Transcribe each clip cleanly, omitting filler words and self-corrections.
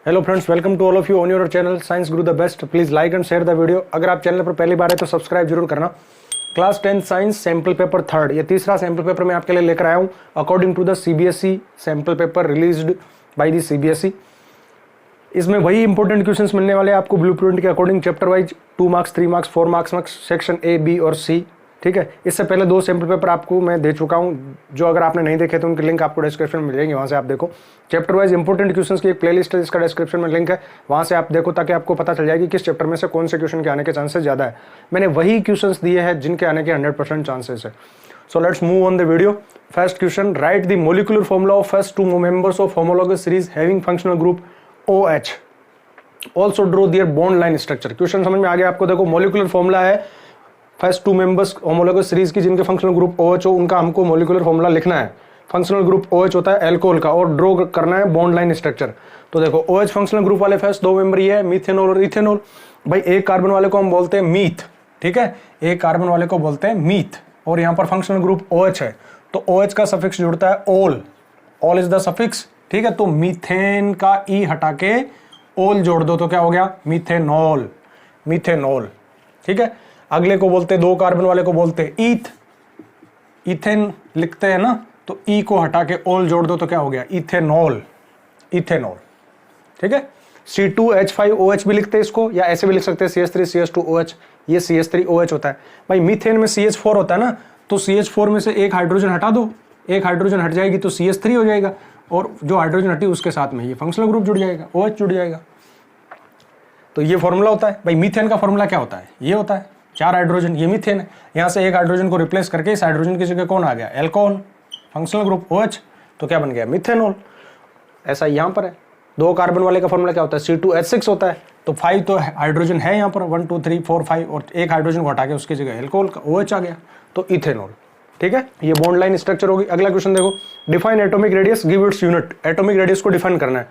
Hello friends, welcome to all of you on your channel science Guru the best. Please like and share the video. अगर आप channel पर पहली बार है तो subscribe जरूर करना। Class 10 science sample paper third, ये तीसरा सैंपल पेपर मैं आपके लिए लेकर आया हूँ according to the CBSE sample paper released by the CBSE. इसमें वही इंपॉर्टेंट क्वेश्चंस मिलने वाले हैं आपको ब्लूप्रिंट के according, chapter wise 2 marks, 3 marks, 4 marks, section A, B और सी। ठीक है, इससे पहले 2 सैंपल पेपर आपको मैं दे चुका हूं, जो अगर आपने नहीं देखे तो उनके लिंक आपको डिस्क्रिप्शन में मिल जाएंगे, वहां से आप देखो। चैप्टर वाइज इंपॉर्टेंट क्वेश्चंस की एक प्लेलिस्ट है जिसका डिस्क्रिप्शन में लिंक है, वहां से आप देखो ताकि आपको पता चल जाएगी किस चैप्टर में से कौन से क्वेश्चन के आने के चांसेस ज्यादा है। मैंने वही क्वेश्चंस दिए हैं जिनके आने के 100% चांसेस है। So let's move on the video. First question, write the molecular formula of first 2 members of homologous series having functional group OH। Also draw their bond line structure. Question समझ में आ गया आपको। देखो, मोलिकुलर फॉर्मूला है first 2 members homologous series की जिनके functional group OH हो, उनका हमको मोलिकुलर फॉर्मूला लिखना है। फंक्शनल ग्रुप OH होता है एल्कोहल का, और ड्रॉ करना है बॉन्ड लाइन स्ट्रक्चर। तो देखो, OH फंक्शनल ग्रुप वाले फर्स्ट 2 मेंबर ये है मीथेनॉल और इथेनॉल। भाई एक कार्बन वाले को हम बोलते हैं मीथ, ठीक है, एक कार्बन वाले को बोलते हैं मीथ, और यहाँ पर फंक्शनल ग्रुप OH है तो OH का सफिक्स जुड़ता है ओल। ऑल इज द सफिक्स, ठीक है। तो मीथेन का ई हटा के ओल जोड़ दो तो क्या हो गया, मीथेनॉल, मीथेनॉल, ठीक है। अगले को बोलते, 2 कार्बन वाले को बोलते ईथ, इथेन लिखते हैं ना, तो ई को हटा के ओल जोड़ दो तो क्या हो गया, इथेनॉल, इथेनॉल, ठीक है। C2H5OH भी लिखते हैं इसको, या ऐसे भी लिख सकते हैं CH3CH2OH, ये CH3OH होता है। भाई मीथेन में CH4 होता है ना, तो CH4 में से एक हाइड्रोजन हटा दो, एक हाइड्रोजन हट जाएगी तो CH3 हो जाएगा, और जो हाइड्रोजन हटी उसके साथ में ये फंक्शनल ग्रुप जुड़ जाएगा, OH जुड़ जाएगा। तो ये फॉर्मूला होता है। भाई मीथेन का फॉर्मूला क्या होता है, ये होता है 4 हाइड्रोजन, ये मीथेन है। यहाँ से एक हाइड्रोजन को रिप्लेस करके इस हाइड्रोजन की जगह कौन आ गया, एल्कोहल, फंक्शनल ग्रुप OH, तो क्या बन गया, मीथेनॉल। ऐसा यहाँ पर है। 2 कार्बन वाले का फॉर्मूला क्या होता है, C2H6 होता है, तो 5 तो हाइड्रोजन है यहाँ पर, 1 2 3 4 5, और एक हाइड्रोजन को हटा के उसकी जगह एल्कोहल का OH आ गया, तो इथेनॉल, ठीक है। ये बॉन्ड लाइन स्ट्रक्चर होगी। अगला क्वेश्चन देखो, define atomic radius, give its unit. Atomic radius को डिफाइन करना है।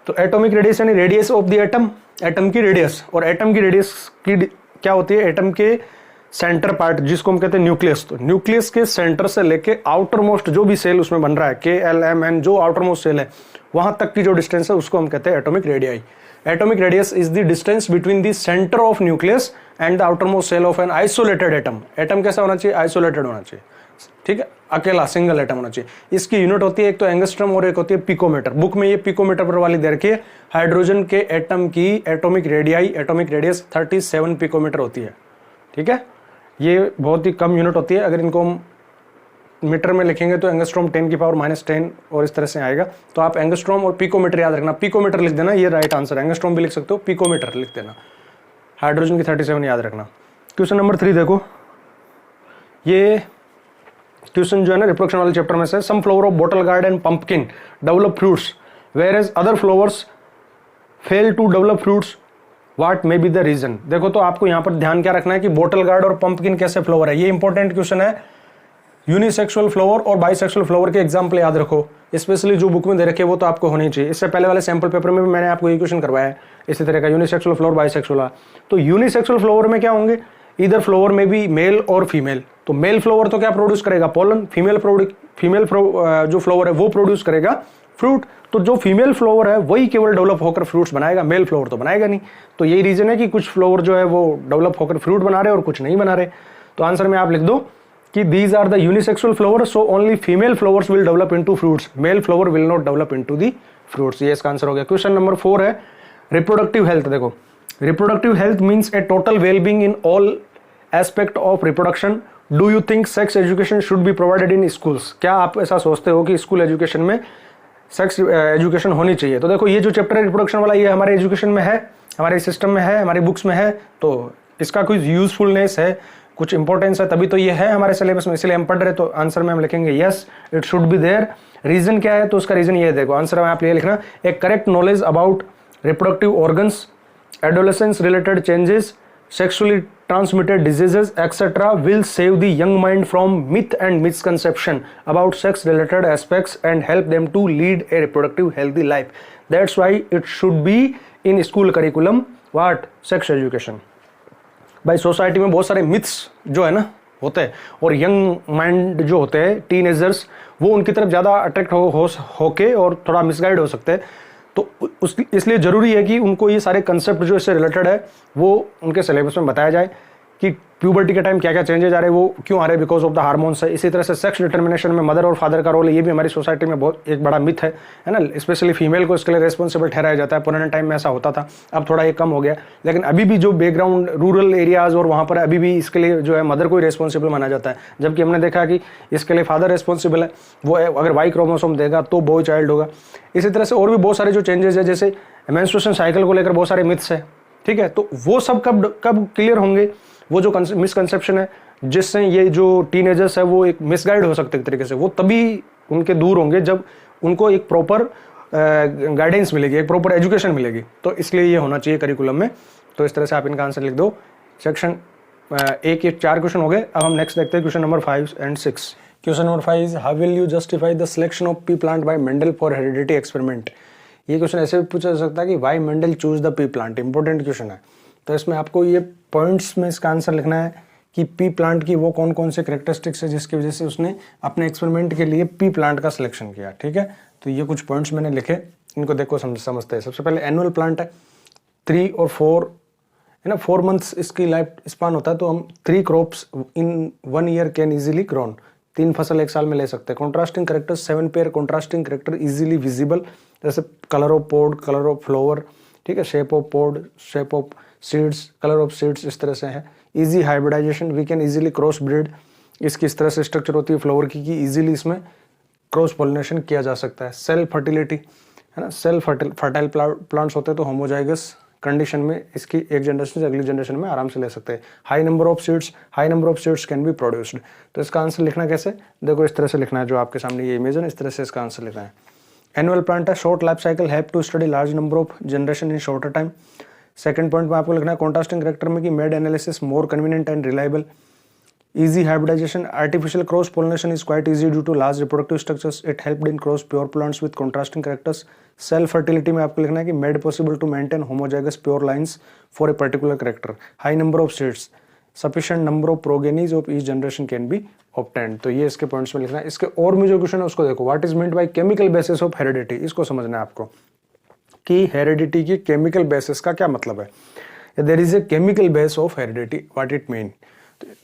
तो एटॉमिक रेडियस यानी radius of the atom, atom की रेडियस, और एटम की रेडियस की क्या होती है, एटम के सेंटर पार्ट जिसको हम कहते हैं न्यूक्लियस। तो न्यूक्लियस के सेंटर से लेके आउटर मोस्ट जो भी सेल उसमें बन रहा है, KLMN, जो आउटर मोस्ट सेल है वहां तक की जो डिस्टेंस है उसको हम कहते हैं atomic radii. Atomic radius is the distance between the centre of nucleus and the outer most shell of an isolated atom. Atom कैसा होना चाहिए, आइसोलेटेड होना चाहिए, ठीक है, अकेला सिंगल एटम होना चाहिए। इसकी यूनिट होती है एक तो एंगस्ट्रम और एक होती है पिकोमीटर। बुक में ये पिकोमीटर पर वाली दे रखी है। हाइड्रोजन के एटम की atomic radii, atomic radius 37 picometre होती है, ठीक है। ये बहुत ही कम यूनिट होती है। अगर इनको हम मीटर में लिखेंगे तो एंगस्ट्रॉम 10⁻⁻10 और इस तरह से आएगा। तो आप एंगस्ट्रॉम और पिकोमीटर याद रखना, पिकोमीटर लिख देना, ये राइट आंसर है। एंगस्ट्रॉम भी लिख सकते हो, पिकोमीटर लिख देना। हाइड्रोजन की 37 याद रखना। क्वेश्चन नंबर 3 देखो, ये क्वेश्चन जो है ना रिप्रोडक्शन वाले चैप्टर में से, some flower of bottle gourd and pumpkin develop fruits whereas other flowers fail to develop fruits, what may be the reason. देखो, तो आपको यहाँ पर ध्यान क्या रखना है कि बॉटल गार्ड और पंपकिन कैसे फ्लावर है, ये इंपॉर्टेंट क्वेश्चन है। यूनिसेक्सुअल फ्लावर और बाइसेक्सुअल फ्लावर के एग्जाम्पल याद रखो, स्पेशली जो बुक में दे रखे वो तो आपको होनी चाहिए। इससे पहले वाले सैंपल पेपर में भी मैंने आपको ये क्वेश्चन करवाया है इसी तरह का, यूनिसेक्सुअल फ्लावर, बाइसेक्सुअल। तो यूनिसेक्सुअल फ्लावर में क्या होंगे, इधर फ्लावर में भी मेल और फीमेल। तो मेल फ्लावर तो क्या प्रोड्यूस करेगा, पोलन। फीमेल जो फ्लावर है वो प्रोड्यूस करेगा फ्रूट। तो जो फीमेल फ्लावर है वही केवल डेवलप होकर फ्रूट्स बनाएगा, मेल फ्लावर तो बनाएगा नहीं। तो यही रीजन है कि कुछ फ्लावर जो है वो डेवलप होकर फ्रूट बना रहे और कुछ नहीं बना रहे। तो आंसर में आप लिख दो कि these are the unisexual flower, so only female flowers will develop into fruits, male flower will not develop into the fruits. ये इसका आंसर हो गया। क्वेश्चन नंबर 4 है रिप्रोडक्टिव हेल्थ। देखो, reproductive health means a total wellbeing in all aspect of reproduction. Do you think sex education should be provided in schools. क्या आप ऐसा सोचते हो कि स्कूल एजुकेशन में सेक्स एजुकेशन होनी चाहिए। तो देखो, ये जो चैप्टर है रिप्रोडक्शन वाला, ये हमारे एजुकेशन में है, हमारे सिस्टम में है, हमारी बुक्स में है, तो इसका कुछ यूजफुलनेस है, कुछ इंपॉर्टेंस है, तभी तो ये है हमारे सिलेबस में, इसलिए हम पढ़ रहे। तो आंसर में हम लिखेंगे yes, it should be there. Reason क्या है, तो उसका रीजन ये है, देखो आंसर में आप ये लिखना, a correct knowledge about reproductive organs, adolescence related changes, sexually transmitted diseases etc. will save the young mind from myth and misconception about sex related aspects and help them to lead a reproductive healthy life. That's why it should be in school curriculum. What? Sex education. भाई society में बहुत सारे myths जो है ना होते हैं, और यंग माइंड जो होते हैं टीनेजर्स, वो उनकी तरफ ज़्यादा अट्रैक्ट होके और थोड़ा मिसगाइड हो सकते हैं। तो इसलिए ज़रूरी है कि उनको ये सारे कंसेप्ट जो इससे रिलेटेड है वो उनके सिलेबस में बताया जाए कि प्यूबर्टी के टाइम क्या क्या चेंजेस आ रहे हैं, वो क्यों आ रहे हैं, बिकॉज ऑफ द हार्मोन्स है। इसी तरह से सेक्स डिटर्मिनेशन में मदर और फादर का रोल है, ये भी हमारी सोसाइटी में बहुत एक बड़ा मिथ है ना। स्पेशली फीमेल को इसके लिए रेस्पॉन्सिबल ठहराया जाता है। पुराने टाइम में ऐसा होता था, अब थोड़ा ये कम हो गया, लेकिन अभी भी जो बैकग्राउंड रूरल एरियाज और वहाँ पर अभी भी इसके लिए जो है मदर को ही रेस्पॉन्सिबल माना जाता है, जबकि हमने देखा कि इसके लिए फादर रेस्पॉन्सिबल है। वो अगर वाई क्रोमोसोम देगा तो बॉय चाइल्ड होगा। इसी तरह से और भी बहुत सारे जो चेंजेस है, जैसे मेंस्ट्रुएशन साइकिल को लेकर बहुत सारे मिथ्स है, ठीक है। तो वो सब कब क्लियर होंगे, वो जो मिसकंसेप्शन है जिससे ये जो टीनेजर्स है वो एक मिसगाइड हो सकते हैं तरीके से, वो तभी उनके दूर होंगे जब उनको एक प्रॉपर गाइडेंस मिलेगी, एक प्रॉपर एजुकेशन मिलेगी। तो इसलिए ये होना चाहिए करिकुलम में। तो इस तरह से आप इनका आंसर लिख दो। सेक्शन एक ये 4 क्वेश्चन हो गए। अब हम नेक्स्ट देखते हैं question number 5 and 6। Question number 5 is how will you justify the selection of pea plant by Mendel for heredity experiment. ये क्वेश्चन ऐसे भी पूछा जा सकता है कि why Mendel choose the pea plant. Important question है। तो इसमें आपको ये पॉइंट्स में इसका आंसर लिखना है कि पी प्लांट की वो कौन कौन से कैरेक्टरिस्टिक्स है जिसकी वजह से उसने अपने एक्सपेरिमेंट के लिए पी प्लांट का सिलेक्शन किया, ठीक है। तो ये कुछ पॉइंट्स मैंने लिखे, इनको देखो समझते हैं। सबसे पहले एनुअल प्लांट है, 3 और 4 है ना, 4 मंथ्स इसकी लाइफ स्पान होता है, तो हम 3 crops in 1 year can easily grown, 3 फसल एक साल में ले सकते हैं। Contrasting character 7 pair contrasting character easily visible, जैसे colour of pod, colour of flower, ठीक है, shape of pod, shape of seeds, colour of seeds, इस तरह से है। Easy hybridisation, we can easily cross breed, इसकी इस तरह से स्ट्रक्चर होती है फ्लावर की कि इजीली इसमें क्रॉस पॉलिनेशन किया जा सकता है। सेल फर्टिलिटी है ना, सेल फर्टाइल प्लांट्स होते हैं तो होमोजाइगस कंडीशन में इसकी एक जनरेशन से अगली जनरेशन में आराम से ले सकते हैं। High number of seeds can be produced. तो इसका आंसर लिखना कैसे, देखो इस तरह से लिखना है, जो आपके सामने ये इमेज है, इस तरह से इसका आंसर लिखना है। एनुअल प्लांट है, short life cycle, have to study large number of generation in shorter time. Second point में आपको लिखना है कॉन्ट्रास्टिंग करेक्टर में कि made analysis more convenient and reliable. Easy hybridisation, artificial cross pollination is quite easy due to large reproductive structures, it helped in cross pure plants with contrasting characters. Self fertility में आपको लिखना है कि made possible to maintain homozygous pure lines for a particular character. High number of seeds, sufficient number of progenies of each generation can be obtained. तो ये इसके points में लिखना है। इसके और में जो क्वेश्चन है उसको देखो, what is meant by chemical basis of heredity. इसको समझना है आपको कि हेरिडिटी की केमिकल बेसिस का क्या मतलब है। There is a chemical base of heredity, what it mean.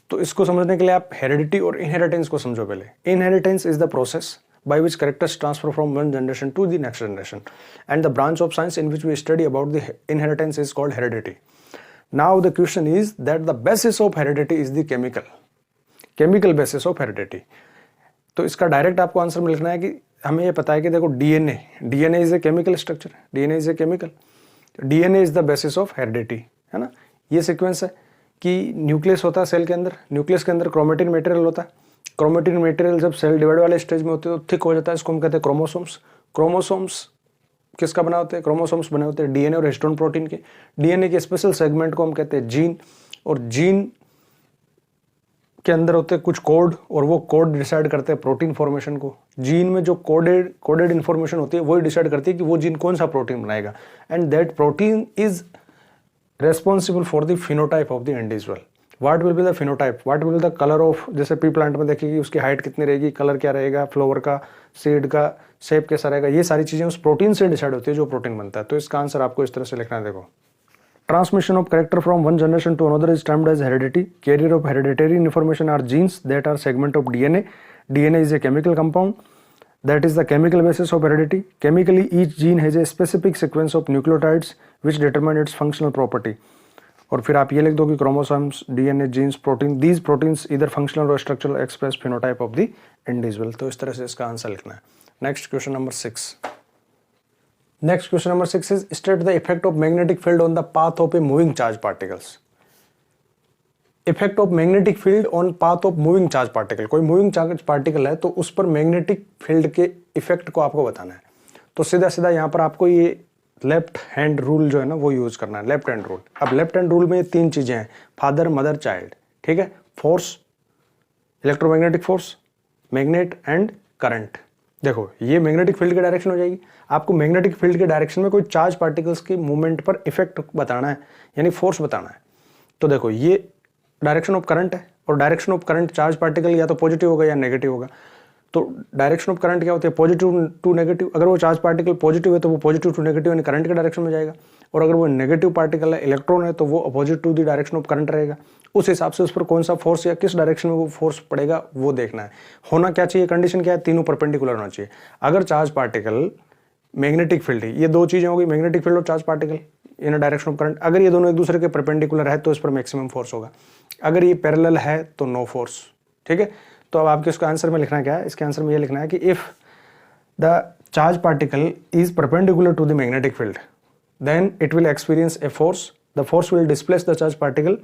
तो इसको समझने के लिए आप हेरिडिटी और इनहेरिटेंस को समझो पहले। Inheritance is the process by which characters transfer from one generation to the next generation, and the branch of science in which we study about the inheritance is called heredity. Now the question is that the basis of heredity is the chemical basis of heredity. तो इसका direct आपको answer में लिखना है कि हमें ये पता है कि देखो DNA is a chemical structure, DNA is a chemical, DNA is the basis of heredity, है ना। ये सीक्वेंस है कि न्यूक्लियस होता है सेल के अंदर, न्यूक्लियस के अंदर क्रोमेटिन मटेरियल होता है। क्रोमेटिन मटेरियल जब सेल डिवाइड वाले स्टेज में होते हैं तो थिक हो जाता है, इसको हम कहते हैं क्रोमोसोम्स। क्रोमोसोम्स किसका बना होते हैं, क्रोमोसोम्स बने होते हैं डीएनए और हिस्टोन प्रोटीन के। डीएनए के स्पेशल सेगमेंट को हम कहते हैं जीन, और जीन के अंदर होते हैं कुछ कोड, और वो कोड डिसाइड करते हैं प्रोटीन फॉर्मेशन को। जीन में जो कोडेड इन्फॉर्मेशन होती है वही डिसाइड करती है कि वो जीन कौन सा प्रोटीन बनाएगा, and that protein is responsible for the phenotype of the individual. What will be the phenotype, what will the colour of, जैसे पी प्लांट में देखिए कि उसकी हाइट कितनी रहेगी, कलर क्या रहेगा, फ्लावर का, सीड का शेप कैसा रहेगा, ये सारी चीजें उस प्रोटीन से डिसाइड होती है जो प्रोटीन बनता है। तो इसका आंसर आपको इस तरह से लिखना है, देखो transmission of character from one generation to another is termed as heredity. Carrier of hereditary information are genes that are segment of DNA. DNA is a chemical compound that is the chemical basis of heredity. Chemically, each gene has a specific sequence of nucleotides which determine its functional property. और फिर आप ये लिख दो कि chromosomes, DNA, genes, protein, these proteins either functional or structural express phenotype of the individual. तो इस तरह से इसका आंसर लिखना है। Next question number 6। Next question number 6 is state the effect of magnetic field on the path of a moving charge particles. Effect of magnetic field on path of moving charge particle. कोई moving charge particle है तो उस पर magnetic field के effect को आपको बताना है। तो सीधा सीधा यहाँ पर आपको ये लेफ्ट हैंड रूल जो है ना वो यूज करना है, लेफ्ट हैंड रूल। अब लेफ्ट हैंड रूल में ये 3 चीजें हैं, फादर, मदर, चाइल्ड, ठीक है। Force, electromagnetic force, magnet and current. देखो ये मैग्नेटिक फील्ड की डायरेक्शन हो जाएगी। आपको मैग्नेटिक फील्ड के डायरेक्शन में कोई चार्ज पार्टिकल्स की मूवमेंट पर इफेक्ट बताना है, यानी फोर्स बताना है। तो देखो ये डायरेक्शन ऑफ करंट है, और direction of current charge particle या तो पॉजिटिव होगा या नेगेटिव होगा। तो डायरेक्शन ऑफ करंट क्या होती है, पॉजिटिव टू नेगेटिव। अगर वो चार्ज पार्टिकल पॉजिटिव है तो वो पॉजिटिव टू नेगेटिव यानी करंट के डायरेक्शन में जाएगा, और अगर वो नेगेटिव पार्टिकल है, इलेक्ट्रॉन है, तो वो opposite to the direction of current रहेगा। उस हिसाब से उस पर कौन सा फोर्स या किस डायरेक्शन में वो फोर्स पड़ेगा वो देखना है। होना क्या चाहिए, कंडीशन क्या है, तीनों परपेंडिकुलर होना चाहिए। अगर चार्ज पार्टिकल, मैग्नेटिक फील्ड है, ये दो चीजें होगी, मैग्नेटिक फील्ड और charge particle in direction of current, अगर ये दोनों एक दूसरे के परपेंडिकुलर है तो इस पर मैक्सिमम फोर्स होगा। अगर ये पैरेलल है तो नो फोर्स। ठीक है, तो अब आपके इसका आंसर में लिखना क्या है, इसके आंसर में ये लिखना है कि if the charge particle is perpendicular to the magnetic field then it will experience a force, the force will displace the charge particle,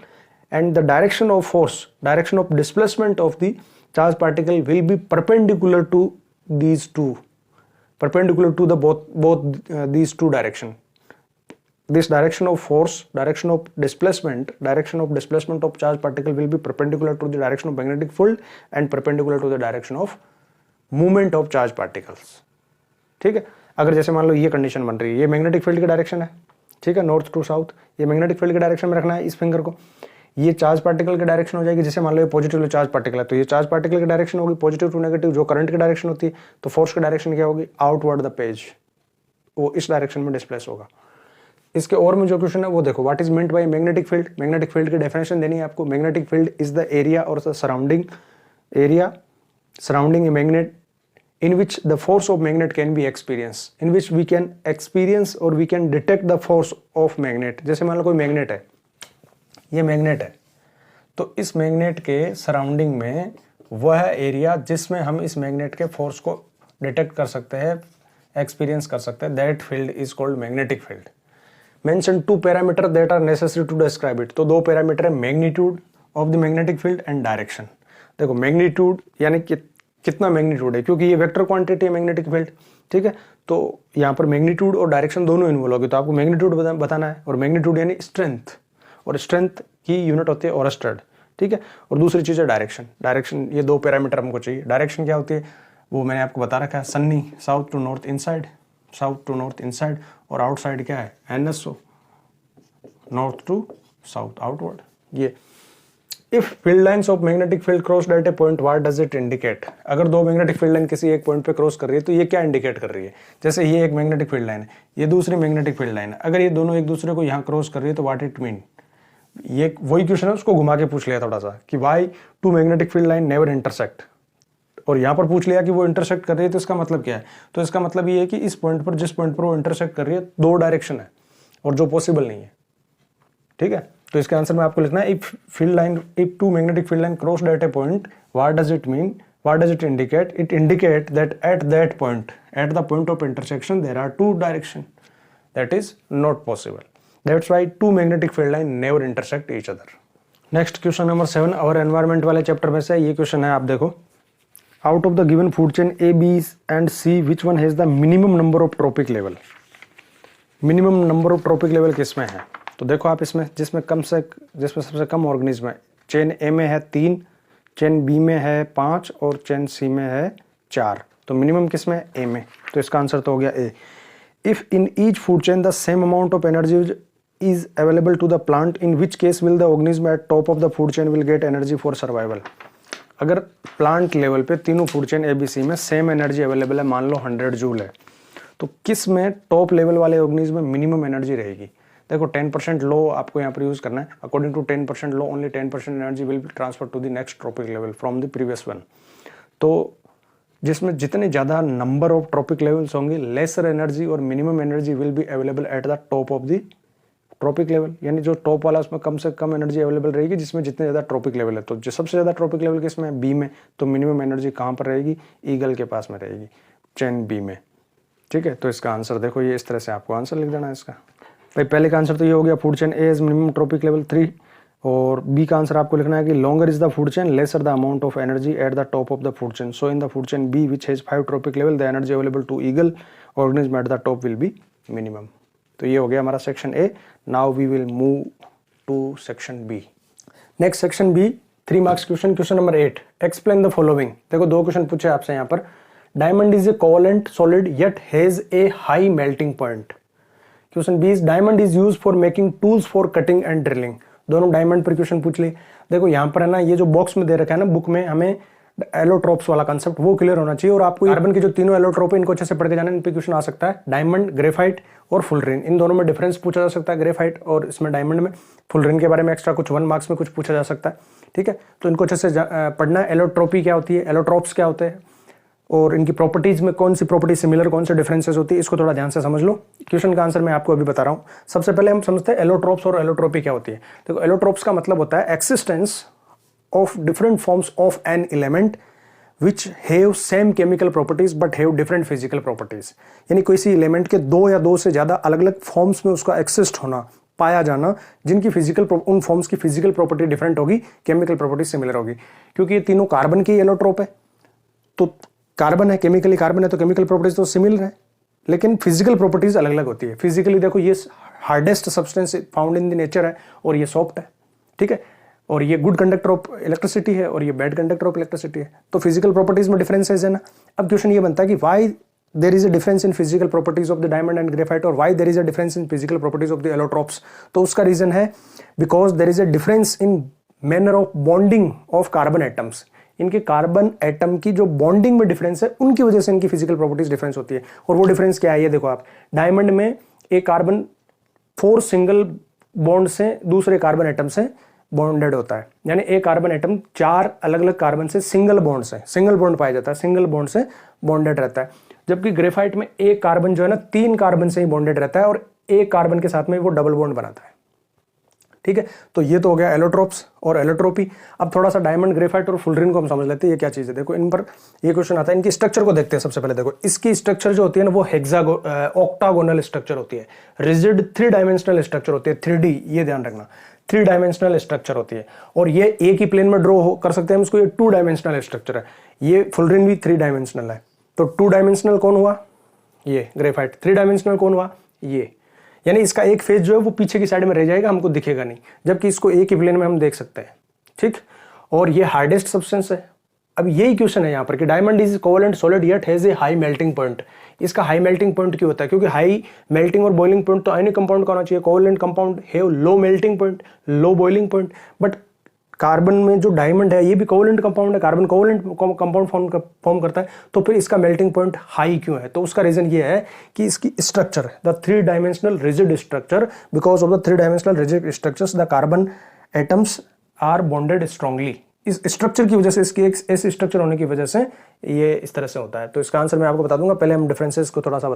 and the direction of force, direction of displacement of the charge particle will be perpendicular to these two, perpendicular to the both these two direction. This direction of force, direction of displacement of charge particle will be perpendicular to the direction of magnetic field and perpendicular to the direction of movement of charge particles. ठीक है, अगर जैसे मान लो ये condition बन रही है, ये मैग्नेटिक फील्ड की डायरेक्शन है, ठीक है, नॉर्थ टू साउथ, ये मैग्नेटिक फील्ड के डायरेक्शन में रखना है इस फिंगर को। ये चार्ज पार्टिकल की डायरेक्शन हो जाएगी, जैसे मान लो ये पॉजिटिव चार्ज पार्टिकल है तो ये चार्ज पार्टिकल की डायरेक्शन होगी पॉजिटिव टू नेगेटिव, जो करंट की डायरेक्शन होती है, तो फोर्स की डायरेक्शन क्या होगी, आउटवर्ड द पेज, वो इस डायरेक्शन में डिस्प्लेस होगा। इसके और में जो क्वेश्चन है वो देखो, what is meant by magnetic field. Magnetic field की डेफिनेशन देनी है आपको। Magnetic field is the area और surrounding a magnet in which the force of magnet can be experienced, in which we can experience or we can detect the force of magnet। जैसे मान लो कोई magnet है, ये magnet है, तो इस magnet के सराउंडिंग में वह एरिया जिसमें हम इस मैग्नेट के फोर्स को डिटेक्ट कर सकते हैं, एक्सपीरियंस कर सकते हैं, that field is called magnetic field. Mention two parameter that are necessary to describe it. तो दो पैरामीटर है, magnitude of the magnetic field and direction. देखो मैग्नीट्यूड यानी कि कितना मैग्नीट्यूड है, क्योंकि ये वेक्टर क्वांटिटी है मैग्नेटिक फील्ड, ठीक है, तो यहाँ पर मैग्नीट्यूड और डायरेक्शन दोनों इन्वॉल्व होगी, तो आपको मैग्नीट्यूड बताना है। और मैग्नीट्यूड यानी स्ट्रेंथ, और स्ट्रेंथ की यूनिट होती है ओरस्टेड, ठीक है। और दूसरी चीज़ है डायरेक्शन, ये दो पैरामीटर हमको चाहिए। डायरेक्शन क्या होती है वो मैंने आपको बता रखा है, सन्नी साउथ टू नॉर्थ इनसाइड, और आउटसाइड क्या है NSO, north to south outward. ये if field lines of magnetic field cross at a point, what does it indicate. अगर दो मैग्नेटिक फील्ड लाइन किसी एक पॉइंट पे क्रॉस कर रही है तो ये क्या इंडिकेट कर रही है। जैसे ये एक मैग्नेटिक फील्ड लाइन है, ये दूसरी मैग्नेटिक फील्ड लाइन है, अगर ये दोनों एक दूसरे को यहाँ क्रॉस कर रही है तो व्हाट इट मीन। ये वही क्वेश्चन है, उसको घुमा के पूछ लिया थोड़ा सा कि why two magnetic field line never intersect, और यहाँ पर पूछ लिया कि वो इंटरसेक्ट कर रही है तो इसका मतलब क्या है। तो इसका मतलब ये है कि इस पॉइंट पर, जिस पॉइंट पर वो इंटरसेक्ट कर रही है, दो डायरेक्शन है और जो पॉसिबल नहीं है, ठीक है। तो इसके आंसर में आपको लिखना है if two magnetic field line crossed at a point, what does it mean, what does it indicate. It indicate that at that point, at the point of intersection there are two direction, that is not possible, that's why two magnetic field line never intersect each other. Next question number 7 और environment वाले chapter में से ये question है, आप देखो, out of the given food chain A, B and C which one has the minimum number of trophic level. Minimum number of trophic level किसमें है, तो देखो आप इसमें, जिसमें सबसे कम ऑर्गेनिज्म है, चेन A में है 3, चेन B में है 5 और चेन C में है 4, तो मिनिमम किसमें है, A में, तो इसका आंसर तो हो गया A। If in each food chain the same amount of energy is available to the plant, in which case will the organism at top of the food chain will get energy for survival. अगर plant level पे तीनों food chain ABC में same energy available है, मान लो 100 joule है, तो किस में टॉप लेवल वाले ऑर्गेनिज्म में मिनिमम एनर्जी रहेगी। देखो 10% लो आपको यहाँ पर यूज करना है। According to 10% law, only 10% energy will be transfer to the next trophic level from the previous one. तो जिसमें जितने ज़्यादा नंबर ऑफ ट्रॉपिक लेवल्स होंगे, लेसर एनर्जी और minimum energy will be available at the top of the trophic level, यानी जो top वाला उसमें कम से कम एनर्जी अवेलेबल रहेगी जिसमें जितने ज़्यादा ट्रॉपिक लेवल है। तो जो सबसे ज़्यादा ट्रॉपिक लेवल किसमें है, B में, तो मिनिमम एनर्जी कहाँ पर रहेगी, ईगल के पास में रहेगी, चेन B में, ठीक है। तो इसका आंसर देखो, ये इस तरह से आपको आंसर लिख देना है इसका। भाई पहले का आंसर तो ये हो गया, food chain A is minimum trophic level 3, और B का आंसर आपको लिखना है कि longer is the food chain, lesser the amount of energy at the top of the food chain, so in the food chain B which has 5 trophic level the energy available to eagle organism at the top will be minimum. तो ये हो गया हमारा section A। Now we will move to section B। Next section B, 3 marks question. Question number 8, explain the following. देखो 2 question पूछे आपसे यहाँ पर। Diamond is a covalent solid yet has a high melting point. Question B is diamond is use for making tools for cutting and drilling. दोनों diamond पर question पूछ लिए। देखो यहाँ पर है ना, ये जो बॉक्स में दे रखा है ना बुक में, हमें एलोट्रोप्स वाला कंसेप्ट वो क्लियर होना चाहिए। और आपको कार्बन के जो तीनों एलोट्रोप है इनको अच्छे से पढ़ के जाना, इन पे क्वेश्चन आ सकता है। डायमंड, ग्रेफाइट और फुलरिन, इन दोनों में डिफरेंस पूछा जा सकता है, ग्रेफाइट और इसमें डायमंड में। फुलरिन के बारे में एक्स्ट्रा कुछ 1 मार्क्स में कुछ पूछा जा सकता है, ठीक है। तो इनको अच्छे से पढ़ना है। एलोट्रोपी क्या होती है, एलोट्रोप्स क्या होते हैं, और इनकी प्रॉपर्टीज में कौन सी प्रॉपर्टी सिमिलर, कौन से डिफरेंसेस होती है, इसको थोड़ा ध्यान से समझ लो। क्वेश्चन का आंसर मैं आपको अभी बता रहा हूँ। सबसे पहले हम समझते हैं एलोट्रोप्स और एलोट्रोपी क्या होती है। देखो, एलोट्रोप्स का मतलब होता है existence of different forms of an element which have same chemical properties but have different physical properties. यानी कोई सी एलिमेंट के 2 या 2 से ज्यादा अलग अलग फॉर्म्स में उसका एक्सिस्ट होना, पाया जाना, जिनकी फिजिकल उन फॉर्म्स की फिजिकल प्रॉपर्टी डिफरेंट होगी, केमिकल प्रॉपर्टी सिमिलर होगी। क्योंकि ये तीनों कार्बन की एलोट्रोप है, तो कार्बन है, केमिकली कार्बन है, तो केमिकल प्रॉपर्टीज तो सिमिलर है, लेकिन फिजिकल प्रॉपर्टीज अलग अलग होती है। फिजिकली देखो, ये hardest substance found in the nature है और ये सॉफ्ट है, ठीक है। और ये गुड कंडक्टर ऑफ इलेक्ट्रिसिटी है और ये बैड कंडक्टर ऑफ इलेक्ट्रिसिटी है। तो फिजिकल प्रॉपर्टीज में डिफरेंसेस है ना। अब क्वेश्चन ये बनता है कि why there is a difference in physical properties of the diamond and graphite, और why there is a difference in physical properties of the allotropes. तो उसका रीजन है because there is a difference in manner of bonding of carbon atoms. इनके carbon atom की जो bonding में difference है, उनकी वजह से इनकी फिजिकल प्रॉपर्टीज डिफरेंस होती है। और वो डिफरेंस क्या है, ये देखो आप, डायमंड में एक कार्बन 4 सिंगल बॉन्ड से दूसरे कार्बन एटम से बॉन्डेड होता है, यानी एक कार्बन एटम 4 अलग अलग कार्बन से सिंगल बॉन्ड पाया जाता है, सिंगल बॉन्ड से बॉन्डेड रहता है। जबकि ग्रेफाइट में एक कार्बन जो है ना 3 कार्बन से ही बॉन्डेड रहता है और एक कार्बन के साथ में वो डबल बॉन्ड बनाता है, ठीक है। तो ये तो हो गया एलोट्रोप्स और एलोट्रोपी। अब थोड़ा सा डायमंड, ग्रेफाइट और फुलरिन को हम समझ लेते हैं, ये क्या चीज है। देखो, इन पर ये क्वेश्चन आता है, इनकी स्ट्रक्चर को देखते हैं। सबसे पहले देखो, इसकी स्ट्रक्चर जो होती है ना वो ऑक्टागोनल स्ट्रक्चर होती है, रिजिड 3 डायमेंशनल स्ट्रक्चर होती है, 3D, ये ध्यान रखना, 3 डायमेंशनल स्ट्रक्चर होती है। और ये एक ही प्लेन में ड्रॉ कर सकते हैं हम इसको, ये 2 डायमेंशनल स्ट्रक्चर है। ये फुलरिन भी 3 डायमेंशनल है। तो 2 डायमेंशनल कौन हुआ, ये ग्रेफाइट। 3 डायमेंशनल कौन हुआ, ये। यानी इसका एक फेज जो है वो पीछे की साइड में रह जाएगा, हमको दिखेगा नहीं, जबकि इसको एक ही प्लेन में हम देख सकते हैं, ठीक। और ये हार्डेस्ट सब्सटेंस है। अब यही क्वेश्चन है यहाँ पर कि diamond is covalent solid yet has a high melting point. इसका हाई मेल्टिंग पॉइंट क्यों होता है, क्योंकि हाई मेल्टिंग और बॉइलिंग पॉइंट तो आयनिक कंपाउंड का होना चाहिए। Covalent compound have low melting point, low boiling point. But carbon में जो डायमंड है ये भी कोवलेंट कंपाउंड है, कार्बन कोवलेंट कंपाउंड फॉर्म करता है, तो फिर इसका मेल्टिंग पॉइंट हाई क्यों है। तो उसका रीजन ये है कि इसकी structure, the 3 dimensional rigid structure, because of the 3 dimensional rigid structures the carbon atoms are bonded strongly. इस स्ट्रक्चर की वजह से, इसकी एक ऐसे स्ट्रक्चर होने की वजह से ये इस तरह से होता है। तो इसका आंसर मैं आपको बता दूंगा, पहले हम डिफरेंसेस को थोड़ा सा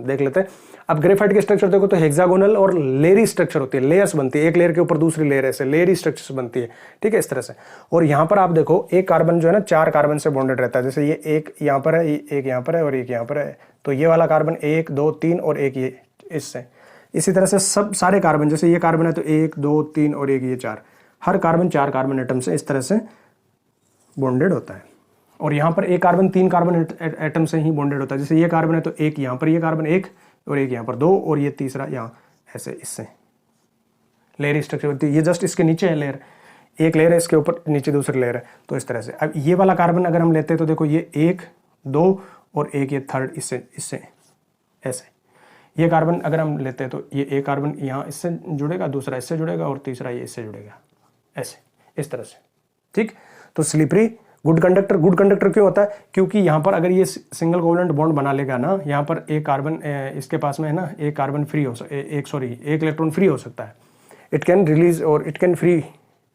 देख लेते हैं। अब ग्रेफाइट के स्ट्रक्चर देखो तो हेक्सागोनल और लेयरी स्ट्रक्चर होती है, लेयर्स बनती है, एक लेयर के ऊपर दूसरी लेयर, ऐसे लेयरी स्ट्रक्चर बनती है, ठीक है, इस तरह से। और यहाँ पर आप देखो, एक कार्बन जो है ना 4 कार्बन से बॉन्डेड रहता है। जैसे ये एक यहाँ पर है, एक यहाँ पर है और एक यहाँ पर है। तो ये वाला कार्बन 1, 2, 3 और एक ये इससे। इसी तरह से सब सारे कार्बन, जैसे ये कार्बन है तो 1, 2, 3 और एक ये 4, हर कार्बन 4 कार्बन एटम से इस तरह से बॉन्डेड होता है। और यहाँ पर एक कार्बन 3 कार्बन एटम से ही बॉन्डेड होता है। जैसे ये कार्बन है तो एक यहाँ पर, ये कार्बन 1 और एक यहाँ पर 2 और ये तीसरा यहाँ, ऐसे इससे लेयर स्ट्रक्चर होती है। ये जस्ट इसके नीचे है लेयर, एक लेयर है, इसके ऊपर नीचे दूसरी लेयर है, तो इस तरह से। अब ये वाला कार्बन अगर हम लेते हैं तो देखो, ये 1, 2 और एक ये थर्ड इससे ऐसे। ये कार्बन अगर हम लेते हैं तो ये एक कार्बन यहाँ इससे जुड़ेगा, दूसरा इससे जुड़ेगा और तीसरा ये इससे जुड़ेगा, ऐसे इस तरह से, ठीक। तो स्लिपरी गुड कंडक्टर क्यों होता है, क्योंकि यहाँ पर अगर ये सिंगल कोवलेंट बॉन्ड बना लेगा ना, यहाँ पर एक कार्बन इसके पास में है ना, एक कार्बन फ्री हो एक इलेक्ट्रॉन फ्री हो सकता है। इट कैन रिलीज और it can free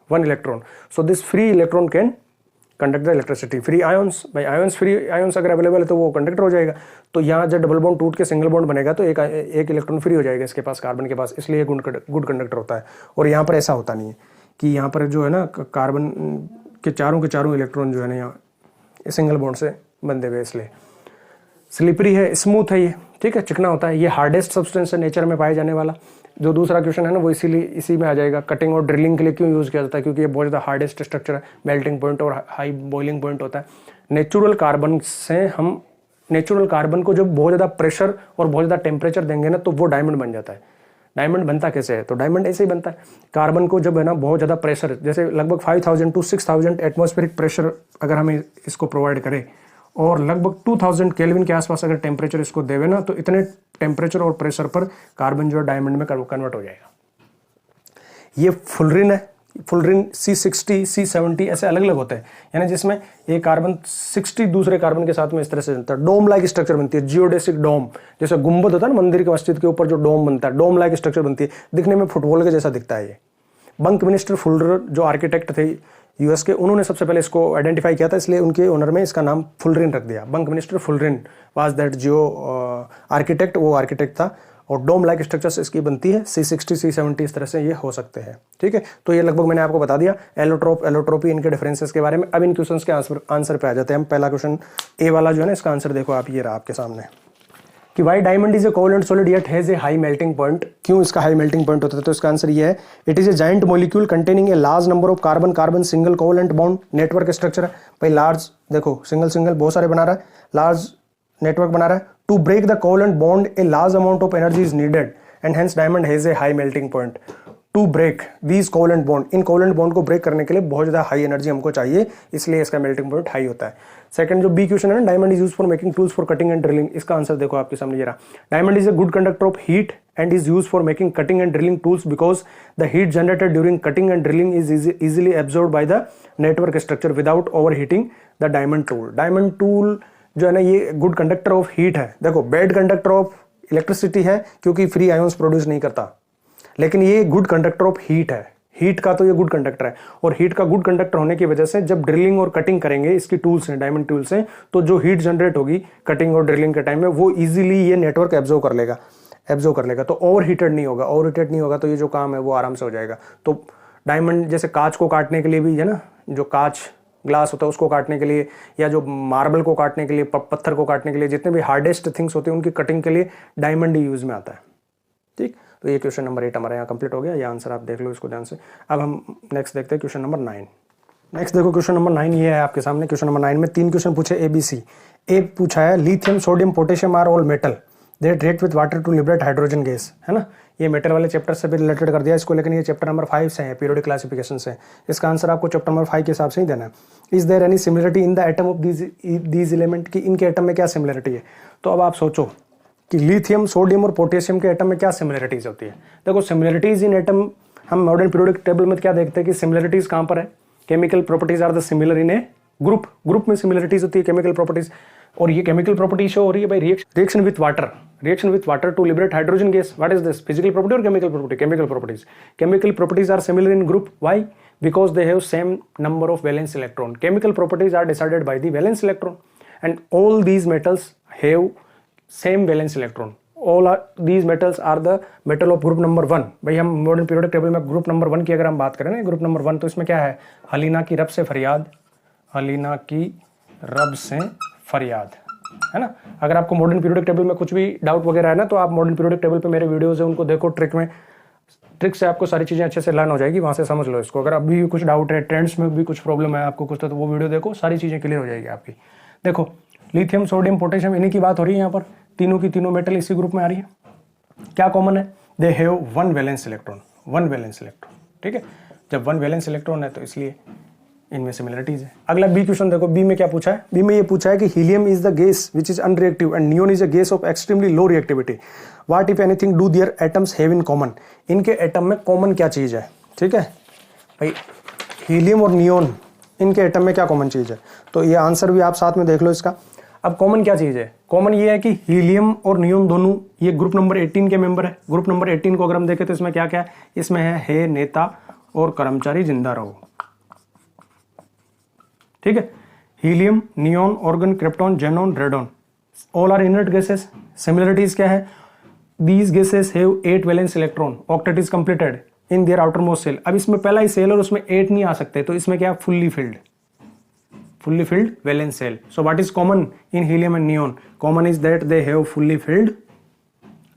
1 electron, so this free electron can conduct the electricity. Free ions, भाई आयंस, फ्री आयंस अगर अवेलेबल है तो वो कंडक्टर हो जाएगा। तो यहाँ जब डबल बॉन्ड टूट के सिंगल बॉन्ड बनेगा तो एक इलेक्ट्रॉन फ्री हो जाएगा इसके पास, कार्बन के पास, इसलिए गुड कंडक्टर होता है। और यहाँ पर ऐसा होता नहीं है कि यहाँ पर जो है ना कार्बन के चारों इलेक्ट्रॉन जो है ना यहाँ सिंगल बॉन्ड से बंधे हुए, इसलिए स्लिपरी है, स्मूथ है ये, ठीक है, चिकना होता है। ये हार्डेस्ट सब्सटेंस है नेचर में पाए जाने वाला। जो दूसरा क्वेश्चन है ना वो इसीलिए इसी में आ जाएगा। कटिंग और ड्रिलिंग के लिए क्यों यूज़ किया जाता है, क्योंकि ये बहुत ज़्यादा हार्डेस्ट स्ट्रक्चर है, मेल्टिंग पॉइंट और हाई बॉइलिंग पॉइंट होता है। नेचुरल कार्बन को जब बहुत ज़्यादा प्रेशर और बहुत ज़्यादा टेम्परेचर देंगे ना तो वो डायमंड बन जाता है। डायमंड बनता कैसे है, तो डायमंड ऐसे ही बनता है। कार्बन को जब है ना बहुत ज़्यादा प्रेशर, जैसे लगभग 5000 to 6000 एटमॉस्फेरिक प्रेशर अगर हमें इसको प्रोवाइड करें और लगभग 2000 केल्विन के आसपास अगर टेम्परेचर इसको देवे ना, तो इतने टेम्परेचर और प्रेशर पर कार्बन जो है डायमंड में कन्वर्ट हो जाएगा। ये फुलरिन है, फुलरिन C60 C70 ऐसे अलग अलग होते हैं, यानी जिसमें एक कार्बन 60 दूसरे कार्बन के साथ में इस तरह से चलता है। डोम लाइक स्ट्रक्चर बनती है, जियोडेसिक डोम, जैसे गुंबद होता है ना मंदिर के मस्जिद के ऊपर जो डोम बनता है, डोम लाइक स्ट्रक्चर बनती है, दिखने में फुटबॉल के जैसा दिखता है ये। बंकमिंस्टर फुलर जो आर्किटेक्ट थे यूएस के, उन्होंने सबसे पहले इसको आइडेंटिफाई किया था, इसलिए उनके ओनर में इसका नाम फुलरिन रख दिया। Buckminster fullerene was that geo architect, वो आर्किटेक्ट था। और डोम लाइक स्ट्रक्चर्स इसकी बनती है, C60 C70 इस तरह से ये हो सकते हैं। ठीक है, तो ये लगभग मैंने आपको बता दिया एलोट्रोप एलोट्रोपी इनके डिफरेंसेस के बारे में। अब इन क्वेश्चंस के आंसर पे आ जाते हैं हम। पहला क्वेश्चन ए वाला जो है ना, इसका आंसर देखो आप, ये रहा आपके सामने कि why diamond is a covalent solid yet has a high melting point. क्यों इसका हाई मेल्टिंग पॉइंट होता है? तो इसका आंसर ये है, it is a giant molecule containing a large number of carbon carbon single covalent bond. Network structure है भाई, लार्ज देखो सिंगल सिंगल बहुत सारे बना रहा है, लार्ज नेटवर्क बना रहा है। To break the covalent bond a large amount of energy is needed and hence diamond has a high melting point. To break these covalent bond, इन कोवलेंट बॉन्ड को ब्रेक करने के लिए बहुत ज्यादा हाई एनर्जी हमको चाहिए, इसलिए इसका मेल्टिंग पॉइंट हाई होता है। सेकंड जो बी क्वेश्चन है ना, diamond is used for making tools for cutting and drilling. इसका आंसर देखो आपके सामने ये रहा, diamond is a good conductor of heat and is used for making cutting and drilling tools because the heat generated during cutting and drilling is easily absorbed by the network structure without overheating the diamond tool. Diamond tool जो है ना, ये good conductor of heat है। देखो bad conductor of electricity है क्योंकि free ions produce नहीं करता, लेकिन ये गुड कंडक्टर ऑफ हीट है। हीट का तो ये गुड कंडक्टर है, और हीट का गुड कंडक्टर होने की वजह से जब ड्रिलिंग और कटिंग करेंगे, इसकी टूल्स हैं डायमंड टूल्स हैं, तो जो हीट जनरेट होगी कटिंग और ड्रिलिंग के टाइम में वो इजीली ये नेटवर्क एब्जॉर्ब कर लेगा, तो ओवर हीटेड नहीं होगा, तो ये जो काम है वो आराम से हो जाएगा। तो डायमंड जैसे कांच को काटने के लिए भी है ना, जो कांच ग्लास होता है उसको काटने के लिए, या जो मार्बल को काटने के लिए, पत्थर को काटने के लिए, जितने भी हार्डेस्ट थिंग्स होते हैं उनकी कटिंग के लिए डायमंड ही यूज में आता है। ठीक, तो ये क्वेश्चन नंबर 8 हमारे यहाँ कंप्लीट हो गया। ये आंसर आप देख लो इसको ध्यान से। अब हम नेक्स्ट देखते हैं क्वेश्चन नंबर 9। नेक्स्ट देखो क्वेश्चन नंबर 9 ये है आपके सामने। क्वेश्चन नंबर 9 में 3 क्वेश्चन पूछे ABC। ए पूछा है lithium sodium potassium are all metal that react with water to liberate hydrogen gas, है ना। ये मेटल वाले चैप्टर से भी रिलेटेड कर दिया इसको, लेकिन ये चैप्टर नंबर 5 से है, पीरियोडिक क्लासिफिकेशन से। इसका आंसर आपको चैप्टर नंबर 5 के हिसाब से ही देना है। Is there any similarity in the atom of these element, की इनके एटम में क्या सिमिलरिटी है। तो अब आप सोचो कि लिथियम सोडियम और पोटेशियम के एटम में क्या सिमिलरिटीज होती है। देखो सिमिलरिटीज इन एटम, हम मॉडर्न पीरियोडिक टेबल में क्या देखते हैं कि सिमिलरिटीज कहाँ पर है, chemical properties are the similar in a group में सिमिलरिटीज होती है केमिकल प्रॉपर्टीज। और ये केमिकल प्रॉपर्टी शो हो रही है भाई reaction with water to liberate hydrogen gas. What is this, physical property और chemical property? Chemical properties are similar in group. Why? Because they have same number of valence electron. Chemical properties are decided by the valence electron and all these metals have same valence electron. All these metals are the metal of group number 1। भाई हम modern periodic table में group number 1 की अगर हम बात करें ना, group number 1, तो इसमें क्या है, हलीना की रब से फरियाद, है ना। अगर आपको मॉडर्न पीरियोडिक टेबल में कुछ भी डाउट वगैरह है ना, तो आप मॉडर्न पीरियोडिक टेबल पे मेरे वीडियोस है उनको देखो, ट्रिक से आपको सारी चीज़ें अच्छे से लर्न हो जाएगी, वहाँ से समझ लो इसको। अगर अभी कुछ डाउट है, ट्रेंड्स में भी कुछ प्रॉब्लम है आपको कुछ, तो वो वीडियो देखो, सारी चीज़ें क्लियर हो जाएगी आपकी। देखो लिथियम सोडियम पोटेशियम इन्हीं की बात हो रही है यहाँ पर, तीनों की तीनों मेटल इसी ग्रुप में आ रही है। क्या कॉमन है? They have one valence electron. ठीक है, जब 1 वैलेंस इलेक्ट्रॉन है तो इसलिए इनमें सिमिलरिटीज है। अगला बी क्वेश्चन देखो, बी में क्या पूछा है। बी में ये पूछा है कि helium is the gas which is unreactive and neon is a gas off extremely low reactivity. What if anything do their atoms have in common. इनके एटम में कॉमन क्या चीज है। ठीक है भाई, हीलियम और नियोन इनके एटम में क्या कॉमन चीज है, तो ये आंसर भी आप साथ में देख लो इसका। अब कॉमन क्या चीज है? कॉमन ये है कि हीलियम और नियोन दोनों ये ग्रुप नंबर 18 के मेंबर है। ग्रुप नंबर 18 को अगर हम देखें तो इसमें क्या क्या है, इसमें है हे नेता और कर्मचारी जिंदा रहो। ठीक है, helium, neon, argon, krypton, xenon, radon, all are inert gases. Similarities क्या है? These gases have 8 valence electron, octet is completed in their outer most shell. अब इसमें पहला ही सेल और उसमें 8 नहीं आ सकते, तो इसमें क्या, fully filled valence shell. So what is common in helium and neon? Common is that they have fully filled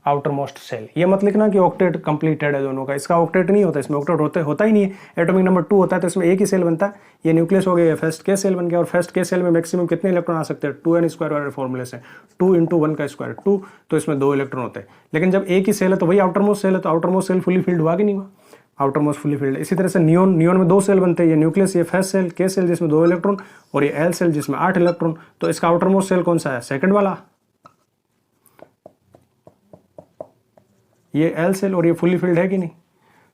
outer most shell. ये मत लिखना कि ऑक्टेट कंप्लीटेड है दोनों का, इसका ऑक्टेट नहीं होता, इसमें ऑक्टेट होता ही नहीं है। एटॉमिक नंबर 2 होता है तो इसमें एक ही सेल बनता है, ये न्यूक्लियस हो गया, फर्स्ट के सेल बन गया। और फर्स्ट के सेल में मैक्सिमम कितने इलेक्ट्रॉन आ सकते हैं? 2n² वाले फॉर्मूले से 2 × 1 का स्क्वायर 2, तो इसमें 2 इलेक्ट्रॉन होते हैं। लेकिन जब एक ही सेल है तो वही आउटर मोस्ट सेल है, तो outer most shell fully filled हुआ कि नहीं हुआ? Outer most fully filled. इसी तरह से नियोन में 2 सेल बनते हैं, ये न्यूक्लियस, ये फर्स्ट सेल के सेल जिसमें 2 इलेक्ट्रॉन, और ये एल सेल जिसमें 8 इलेक्ट्रॉन। तो इसका आउटर मोस्ट सेल कौन सा है? सेकंड वाला, ये एल सेल, और ये फुली फिल्ड है कि नहीं?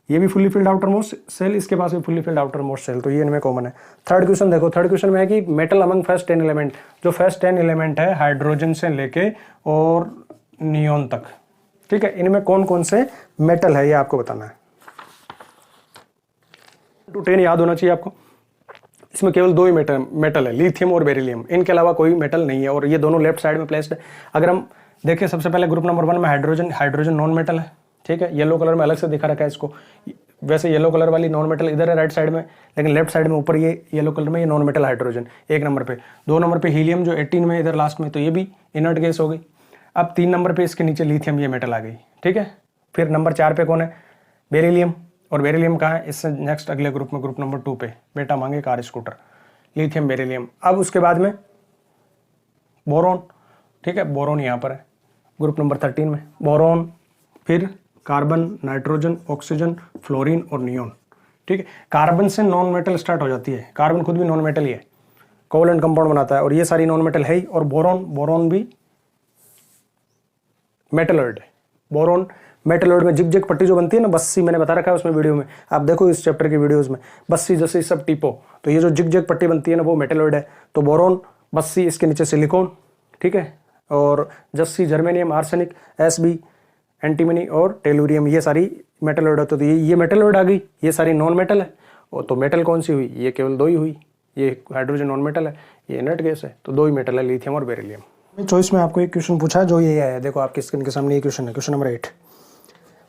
ये भी fully filled outer most shell, इसके पास भी fully filled outer most shell, तो ये इनमें कॉमन है। थर्ड क्वेश्चन देखो, थर्ड क्वेश्चन में है कि मेटल अमंग फर्स्ट 10 एलिमेंट, जो फर्स्ट 10 एलिमेंट है हाइड्रोजन से लेके और नियोन तक, ठीक है, इनमें कौन कौन से मेटल है ये आपको बताना है। 10 याद होना चाहिए आपको। इसमें केवल दो ही मेटल है, लिथियम और बेरिलियम, इनके अलावा कोई मेटल नहीं है, और ये दोनों लेफ्ट साइड में प्लेस्ड है। अगर हम देखें सबसे पहले ग्रुप नंबर 1 में हाइड्रोजन नॉन मेटल है, ठीक है, येलो कलर में अलग से दिखा रखा है इसको। वैसे येलो कलर वाली नॉन मेटल इधर है राइट साइड में, लेकिन लेफ्ट साइड में ऊपर ये येलो कलर में ये नॉन मेटल हाइड्रोजन 1 नंबर पे। 2 नंबर पे हीलियम जो 18 में इधर लास्ट में, तो ये भी इनर्ट गैस हो गई। अब 3 नंबर पे इसके नीचे लिथियम, ये मेटल आ गई, ठीक है। फिर नंबर 4 पे कौन है, बेरिलियम, और बेरिलियम कहाँ है, इससे नेक्स्ट अगले ग्रुप में, ग्रुप नंबर 2 पे बेटा मांगे कार स्कूटर, लिथियम बेरिलियम। अब उसके बाद में बोरॉन, ठीक है, बोरॉन यहाँ पर है ग्रुप नंबर 13 में, बोरॉन, फिर कार्बन, नाइट्रोजन, ऑक्सीजन, फ्लोरीन और नियोन, ठीक है। कार्बन से नॉन मेटल स्टार्ट हो जाती है, कार्बन खुद भी नॉन मेटल ही है, कोवलेंट कंपाउंड बनाता है, और ये सारी नॉन मेटल है ही। और बोरॉन भी मेटलॉइड है। बोरॉन मेटलॉइड में जिग पट्टी जो बनती है ना, बस्सी, मैंने बता रखा है उसमें वीडियो में, आप देखो इस चैप्टर की वीडियोस में, बस्सी जैसे सब टिपो, तो ये जो जिग पट्टी बनती है ना वो मेटलॉइड है। तो बोरॉन, बस्सी, इसके नीचे सिलिकॉन, ठीक है, और Jassi, germanium, arsenic, SB, antimony और टेलुरियम, ये सारी मेटलॉइड होती है। तो ये मेटलॉइड आ गई, ये सारी नॉन मेटल है। और तो मेटल कौन सी हुई, ये केवल 2 ही हुई, ये हाइड्रोजन नॉन मेटल है, ये इनर्ट गैस है, तो 2 ही मेटल है, लिथियम और बेरिलियम। चॉइस में आपको एक क्वेश्चन पूछा जो ये है, देखो आपकी स्क्रीन के सामने ये क्वेश्चन है, क्वेश्चन नंबर 8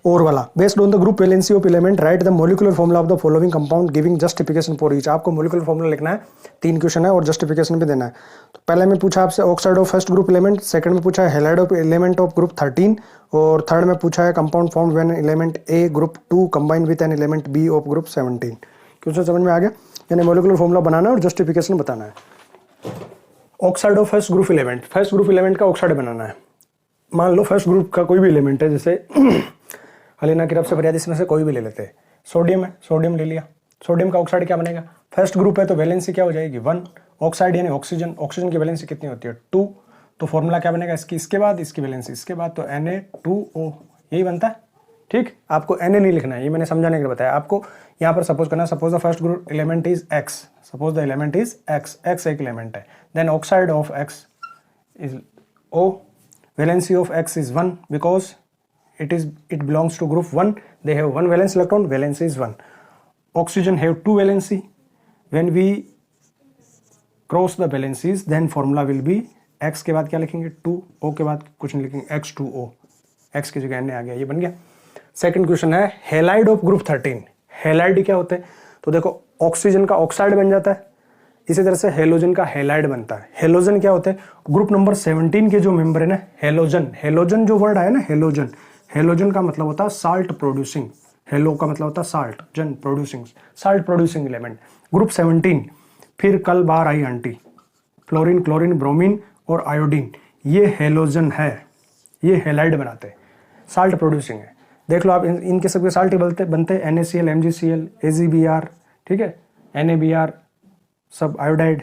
और वाला, based on the group valency of element right the molecular formula of the following compound giving justification for each. आपको मॉलिक्यूलर फॉर्मूला लिखना है, 3 क्वेश्चन है और जस्टिफिकेशन भी देना है। तो पहले में पूछा आपसे oxide of first group element, second में पूछा है halide of element of group 13, और थर्ड में पूछा है compound form when element A group 2 combine with an element B of group 17। Question समझ में आ गया, यानी मॉलिक्यूलर फॉर्मूला बनाना है और जस्टिफिकेशन बताना है। Oxide of first group element, first group element का ऑक्साइड बनाना है। मान लो फर्स्ट ग्रुप का कोई भी एलिमेंट है, जैसे हलीना की रफ से फरियाद, इसमें से कोई भी ले लेते हैं। सोडियम है, सोडियम ले लिया, सोडियम का ऑक्साइड क्या बनेगा, फर्स्ट ग्रुप है तो वैलेंसी क्या हो जाएगी 1, ऑक्साइड यानी ऑक्सीजन, ऑक्सीजन की वैलेंसी कितनी होती है 2, तो फॉर्मूला क्या बनेगा इसकी, इसके बाद इसकी वैलेंसी, इसके बाद तो Na2O, यही बनता है, ठीक। आपको Na नहीं लिखना है, ये मैंने समझाने के लिए बताया आपको। यहाँ पर सपोज करना, suppose the first group element is X, suppose the element is X एक एलिमेंट है, then oxide of X is O, valency of X is 1 because it belongs to group 1, they have 1 valence electron, valence is 1. Oxygen have 2 valency, when we cross the valencies then formula will be X के बाद क्या लिखेंगे 2, O के बाद कुछ नहीं लिखेंगे, X2O, X की जगह Na आ गया, ये बन गया। सेकंड क्वेश्चन है हैलाइड ऑफ ग्रुप 13, हैलाइड क्या होते हैं, तो देखो ऑक्सीजन का ऑक्साइड बन जाता है, इसी तरह से हेलोजन का हैलाइड बनता है। हेलोजन क्या होते हैं, ग्रुप नंबर 17 के जो मेंबर है ना, हेलोजन, हेलोजन जो वर्ड आया ना, हेलोजन, हेलोजन का मतलब होता है साल्ट प्रोड्यूसिंग, हेलो का मतलब होता है साल्ट, जन producing, salt producing element, group 17। फिर कल बार आई आंटी, फ्लोरीन, क्लोरीन, ब्रोमीन और आयोडीन, ये हेलोजन है, ये हैलाइड बनाते हैं, साल्ट प्रोड्यूसिंग है। देख लो आप इनके सबके साल्ट ही बनते हैं NaCl, MgCl, AgBr, ठीक है, NaBr, सब आयोडाइड,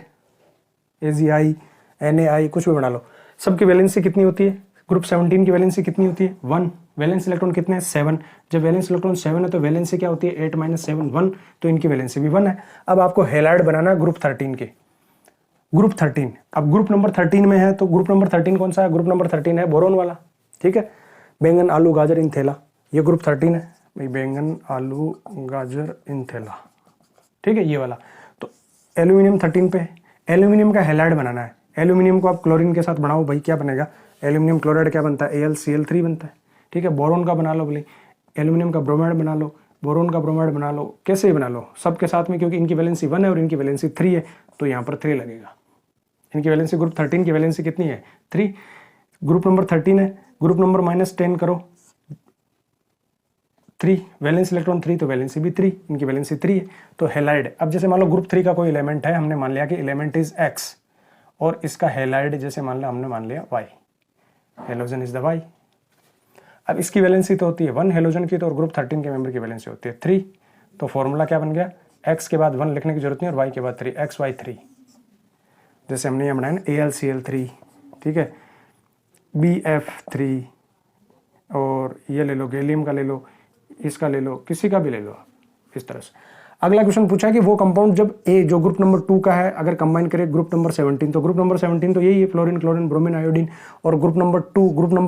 AgI, NaI, कुछ भी बना लो। सबकी वैलेंसी कितनी होती है, ग्रुप 17 की वैलेंसी कितनी होती है 1, वैलेंस इलेक्ट्रॉन कितने हैं 7, जब वैलेंस इलेक्ट्रॉन 7 है तो वैलेंसी क्या होती है 8 - 7 1, तो इनकी वैलेंसी भी 1 है। अब आपको हैलाइड बनाना है ग्रुप 13 के, ग्रुप 13। अब ग्रुप नंबर 13 में है तो ग्रुप नंबर 13 कौन सा है, ग्रुप नंबर 13 है बोरोन वाला, ठीक है, बैंगन, आलू, गाजर, इंथेला, ये ग्रुप 13 है भाई, बैंगन, आलू, गाजर, इंथेला, ठीक है, ये वाला। तो एल्यूमिनियम 13 पे, एल्यूमिनियम का हैलाइड बनाना है। एल्यूमिनियम को आप क्लोरीन के साथ बनाओ भाई, क्या बनेगा, एल्यूमिनियम क्लोराइड क्या बनता है AlCl3 बनता है, ठीक है। बोरोन का बना लो बोले, एल्यूमिनियम का ब्रोमाइड बना लो, बोरोन का ब्रोमाइड बना लो, कैसे बना लो सबके साथ में, क्योंकि इनकी वैलेंसी 1 है और इनकी वैलेंसी 3 है, तो यहाँ पर 3 लगेगा। इनकी वैलेंसी ग्रुप 13 की वैलेंसी कितनी है 3, ग्रुप नंबर 13 है, ग्रुप नंबर -10 करो 3, वैलेंस इलेक्ट्रॉन 3 तो वैलेंसी भी 3, इनकी वैलेंसी 3 है, तो हैलाइड। अब जैसे मान लो ग्रुप 3 का कोई एलिमेंट है, हमने मान लिया कि एलिमेंट इज X और इसका हैलाइड जैसे मान लिया, हमने मान लिया Y, halogen is the Y। अब इसकी वैलेंसी तो होती है 1 हेलोजन की, तो और ग्रुप 13 के मेंबर की वैलेंसी होती है 3, तो फॉर्मूला क्या बन गया, X के बाद 1 लिखने की जरूरत नहीं और Y के बाद 3, XY3। जैसे हमने यहाँ बनाया AlCl3, ठीक है, BF3, और ये ले लो गैलियम का ले लो, इसका ले लो, किसी का भी ले लो आप, इस तरह से। अगला क्वेश्चन पूछा कि वो कंपाउंड जब ए जो ग्रुप नंबर 2 का है अगर कंबाइन करे ग्रुप नंबर 17, तो ग्रुप नंबर 17 तो यही है, फ्लोरीन, क्लोरीन, ब्रोमीन, आयोडीन। और ग्रुप नंबर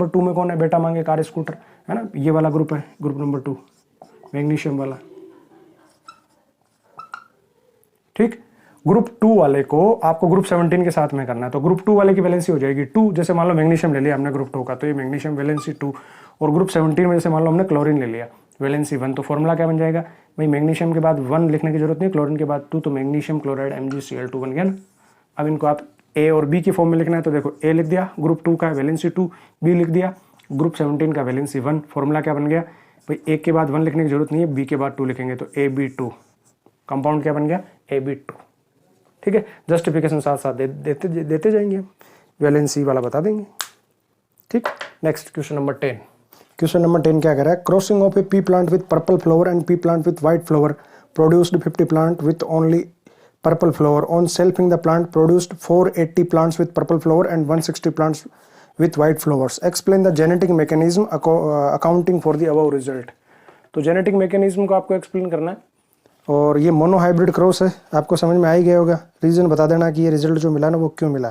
2 में कौन है, बेटा मांगे कार स्कूटर, है ना, ये वाला ग्रुप है ग्रुप नंबर 2, मैग्नीशियम वाला। ठीक, ग्रुप 2 वाले को आपको ग्रुप 17 के साथ में करना है, तो ग्रुप 2 वाले की वैलेंसी हो जाएगी 2। जैसे मान लो मैग्नीशियम ले लिया हमने ग्रुप 2 का, तो ये मैग्नीशियम वैलेंसी 2। और ग्रुप 17 में जैसे मान लो हमने क्लोरीन ले लिया, वैलेंसी 1। तो फॉर्मूला क्या बन जाएगा भाई, मैग्नीशियम के बाद 1 लिखने की जरूरत नहीं, क्लोरीन के बाद 2, तो मैग्नीशियम क्लोराइड MgCl2 बन गया ना। अब इनको आप ए और बी की फॉर्म में लिखना है, तो देखो ए लिख दिया ग्रुप 2 का वैलेंसी 2, बी लिख दिया ग्रुप 17 का वैलेंसी 1। फॉर्मूला क्या बन गया भाई, ए के बाद 1 लिखने की जरूरत नहीं है, बी के बाद 2 लिखेंगे, तो AB2। कंपाउंड क्या बन गया, AB2। ठीक है, जस्टिफिकेशन साथ साथ देते जाएंगे, वैलेंसी वाला बता देंगे। ठीक, next question number 10। Question number 10 क्या कह रहा है, crossing of A P plant with purple flower and P plant with white flower produced 50 plant with only purple flower. On selfing the plant produced 480 plants with purple flower and 160 plants with white flowers. Explain the genetic mechanism accounting for the above result. तो genetic mechanism को आपको explain करना है, और ये mono hybrid cross है, आपको समझ में आ ही गया होगा। रीजन बता देना कि ये रिजल्ट जो मिला ना वो क्यों मिला।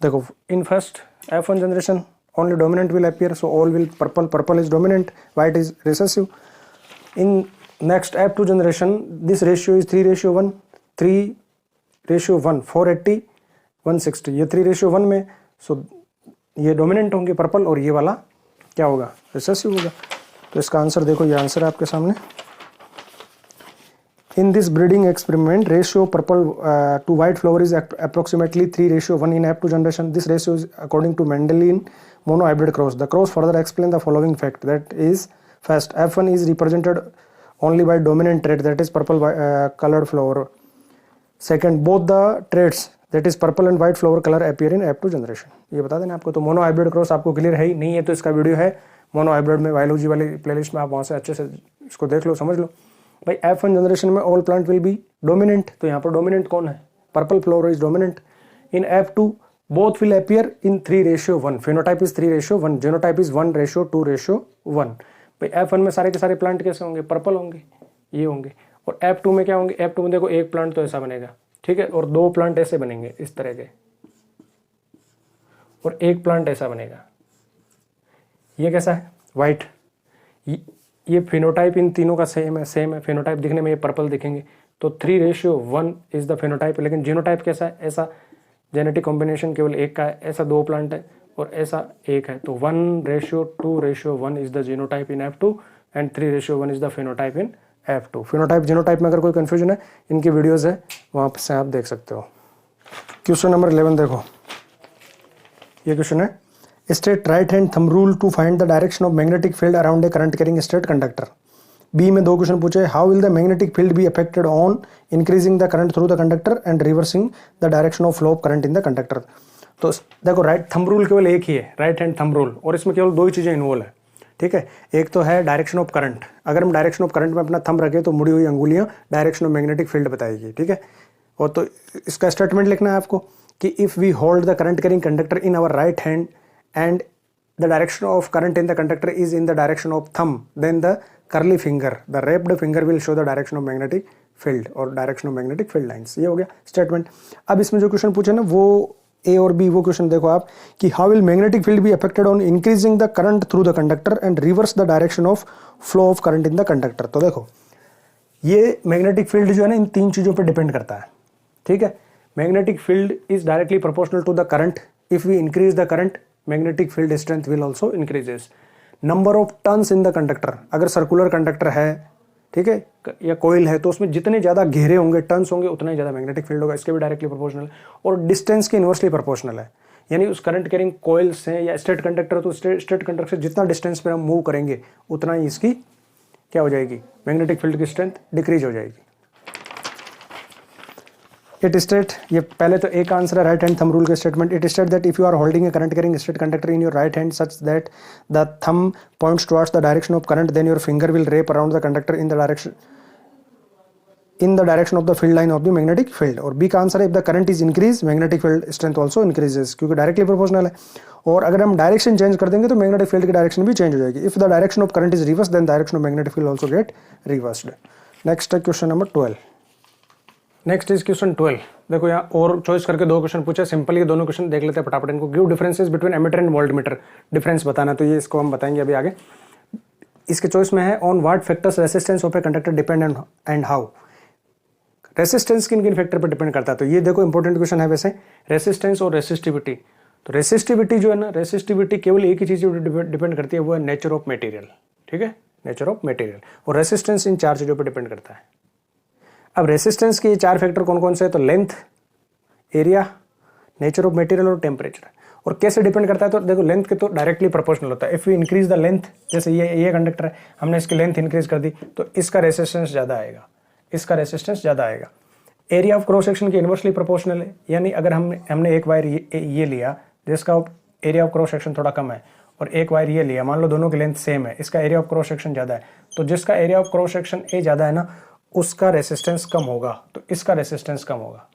देखो, in first F1 generation only dominant will appear, so all will purple is dominant, white is recessive. In next F2 generation this ratio is 3:1, 3:1, 480 160, ये 3:1 में, so ये डोमिनेंट होंगे पर्पल, और ये वाला क्या होगा, रिसेसिव होगा। तो इसका आंसर देखो, ये आंसर है आपके सामने। In this breeding experiment, ratio purple to white flower is approximately 3:1 in F2 generation. This ratio is according to Mendelian monohybrid cross. The cross further explain the following fact. That is, first, F1 is represented only by dominant trait, that is purple colored flower. Second, both the traits, that is purple and white flower color, appear in F2 generation. ये बता देना आपको। तो mono hybrid cross आपको clear है ही नहीं है, तो इसका वीडियो है मोनो हाइब्रिड में, बायोलॉजी वाली प्लेलिस्ट में, आप वहाँ से अच्छे से इसको देख लो, समझ लो। भाई F1 जनरेशन में all plant will be dominant, तो यहाँ पर डोमिनेंट कौन है, purple flower is dominant. In F2 both will appear in 3:1, phenotype is 3:1, genotype is 1:2:1। भाई F1 में सारे के सारे प्लांट कैसे होंगे, पर्पल होंगे, ये होंगे। और F2 में क्या होंगे, F2 में देखो एक प्लांट तो ऐसा बनेगा, ठीक है, और 2 प्लांट ऐसे बनेंगे इस तरह के, और एक प्लांट ऐसा बनेगा। ये कैसा है, वाइट। ये फिनोटाइप इन तीनों का सेम है, फिनोटाइप दिखने में ये पर्पल दिखेंगे, तो 3:1 इज द फिनोटाइप। लेकिन जीनोटाइप कैसा है, ऐसा जेनेटिक कॉम्बिनेशन केवल एक का है, ऐसा 2 प्लांट है और ऐसा एक है, तो 1:2:1 is the genotype in F2 and 3:1 is the phenotype in F2। Phenotype genotype में अगर कोई कंफ्यूजन है, इनकी वीडियोस है, वहाँ से आप देख सकते हो। क्वेश्चन नंबर 11 देखो, ये क्वेश्चन है, state right hand thumb rule to find the direction of magnetic field around a current carrying straight conductor. B में 2 क्वेश्चन पूछे, how will the magnetic field be affected on increasing the current through the conductor and reversing the direction of flow of current in the conductor. तो देखो, right thumb rule केवल एक ही है, right hand thumb rule, और इसमें केवल 2 ही चीज़ें involve है, ठीक है। एक तो है डायरेक्शन ऑफ करंट, अगर हम डायरेक्शन ऑफ करंट में अपना थंब रखें तो मुड़ी हुई अंगुलियां डायरेक्शन ऑफ मैग्नेटिक फील्ड बताएगी, ठीक है। और तो इसका स्टेटमेंट लिखना है आपको कि if we hold the current carrying conductor in our right hand and the direction of current in the conductor is in the direction of thumb, then the curly finger, the wrapped finger will show the direction of magnetic field or direction of magnetic field lines। ये हो गया statement. अब इसमें जो question पूछे ना, वो ए और बी, वो क्वेश्चन देखो आप कि how will magnetic field be affected on increasing the current through the conductor and reverse the direction of flow of current in the conductor. तो देखो, ये मैग्नेटिक फील्ड जो है ना, इन 3 चीज़ों पर डिपेंड करता है, ठीक है। Magnetic field is directly proportional to the current. If we increase the current, magnetic field strength will also increases. Number of turns in the conductor, अगर सर्कुलर कंडक्टर है, ठीक है, या कोयल है, तो उसमें जितने ज़्यादा घेरे होंगे, टर्न्स होंगे, उतना ही ज़्यादा मैग्नेटिक फील्ड होगा। इसके भी डायरेक्टली प्रोपोर्शनल है, और डिस्टेंस के इन्वर्सली प्रोपोर्शनल है। यानी उस करंट कैरिंग कोयल्स हैं या स्ट्रेट कंडक्टर, तो स्ट्रेट कंडक्टर से जितना डिस्टेंस पर हम मूव करेंगे, उतना ही इसकी क्या हो जाएगी, मैग्नेटिक फील्ड की स्ट्रेंथ डिक्रीज हो जाएगी। इट स्टेट, ये पहले तो एक आंसर है राइट हैंड थंब रूल के statement. It state that if you are holding a current carrying straight conductor in your right hand such that the thumb points towards the direction of current, then your finger will wrap around the conductor in the direction of the field line of the magnetic field. और B का answer है, if the current is increase, magnetic field strength also increases, क्योंकि directly proportional है। और अगर हम direction change कर देंगे तो मैग्नेटिक फील्ड की डायरेक्शन भी चेंज हो जाएगी. If the direction of current is reverse then direction of magnetic field also get reversed. Next है question number 12. Next is question 12. देखो यहाँ और चॉइस करके दो क्वेश्चन पूछे. सिंपल ये दोनों क्वेश्चन देख लेते हैं फटाफट इनको. Give differences between ammeter and voltmeter. Difference बताना, तो ये इसको हम बताएंगे अभी आगे. इसके चॉइस में है on what factors resistance of a conductor depend and how. Resistance किन किन फैक्टर पर डिपेंड करता है, तो ये देखो इंपॉर्टेंट क्वेश्चन है वैसे. रेसिस्टेंस और रेसिस्टिविटी. तो रेसिस्टिविटी जो है ना, रेसिस्टिविटी केवल एक ही चीज पर डिपेंड करती है, वो है नेचर ऑफ मटेरियल. ठीक है, नेचर ऑफ मटेरियल. और रेसिस्टेंस इन चार चीजों पर डिपेंड करता है. अब रेसिस्टेंस के चार फैक्टर कौन कौन से है, तो length, area, nature of material और टेम्परेचर. और कैसे डिपेंड करता है, तो देखो लेंथ के तो डायरेक्टली प्रोपोर्शनल होता है. If you increase the length, जैसे ये कंडक्टर है, हमने इसकी लेंथ इंक्रीज कर दी तो इसका रेसिस्टेंस ज़्यादा आएगा, इसका रेसिस्टेंस ज़्यादा आएगा. एरिया ऑफ क्रॉस सेक्शन की इन्वर्सली प्रोपोर्शनल है. यानी अगर हमने एक वायर ये लिया जिसका एरिया ऑफ क्रॉस सेक्शन थोड़ा कम है, और एक वायर ये लिया, मान लो दोनों की लेंथ सेम है, इसका एरिया ऑफ क्रॉस सेक्शन ज़्यादा है, तो जिसका area of cross section A ज़्यादा है ना, उसका रेसिस्टेंस कम होगा, तो इसका रेसिस्टेंस कम होगा.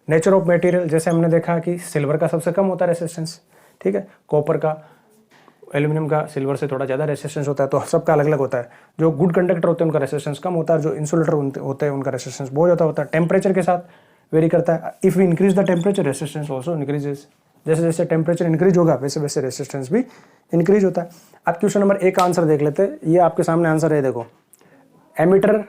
नेचर ऑफ मटेरियल, जैसे हमने देखा कि सिल्वर का सबसे कम होता है रेसिस्टेंस. ठीक है, कॉपर का, एल्यूमिनियम का सिल्वर से थोड़ा ज़्यादा रेसिस्टेंस होता है. तो सबका अलग अलग होता है. जो गुड कंडक्टर होते हैं उनका रेसिस्टेंस कम होता है, जो इंसुलेटर होते हैं उनका रेसिस्टेंस बहुत ज़्यादा होता है. टेम्परेचर के साथ वेरी करता है. If we increase the temperature resistance also increases. जैसे जैसे टेम्परेचर इंक्रीज होगा वैसे वैसे रेसिस्टेंस भी इंक्रीज होता है. अब क्वेश्चन नंबर 1 का आंसर देख लेते हैं. ये आपके सामने आंसर है. देखो, एमीटर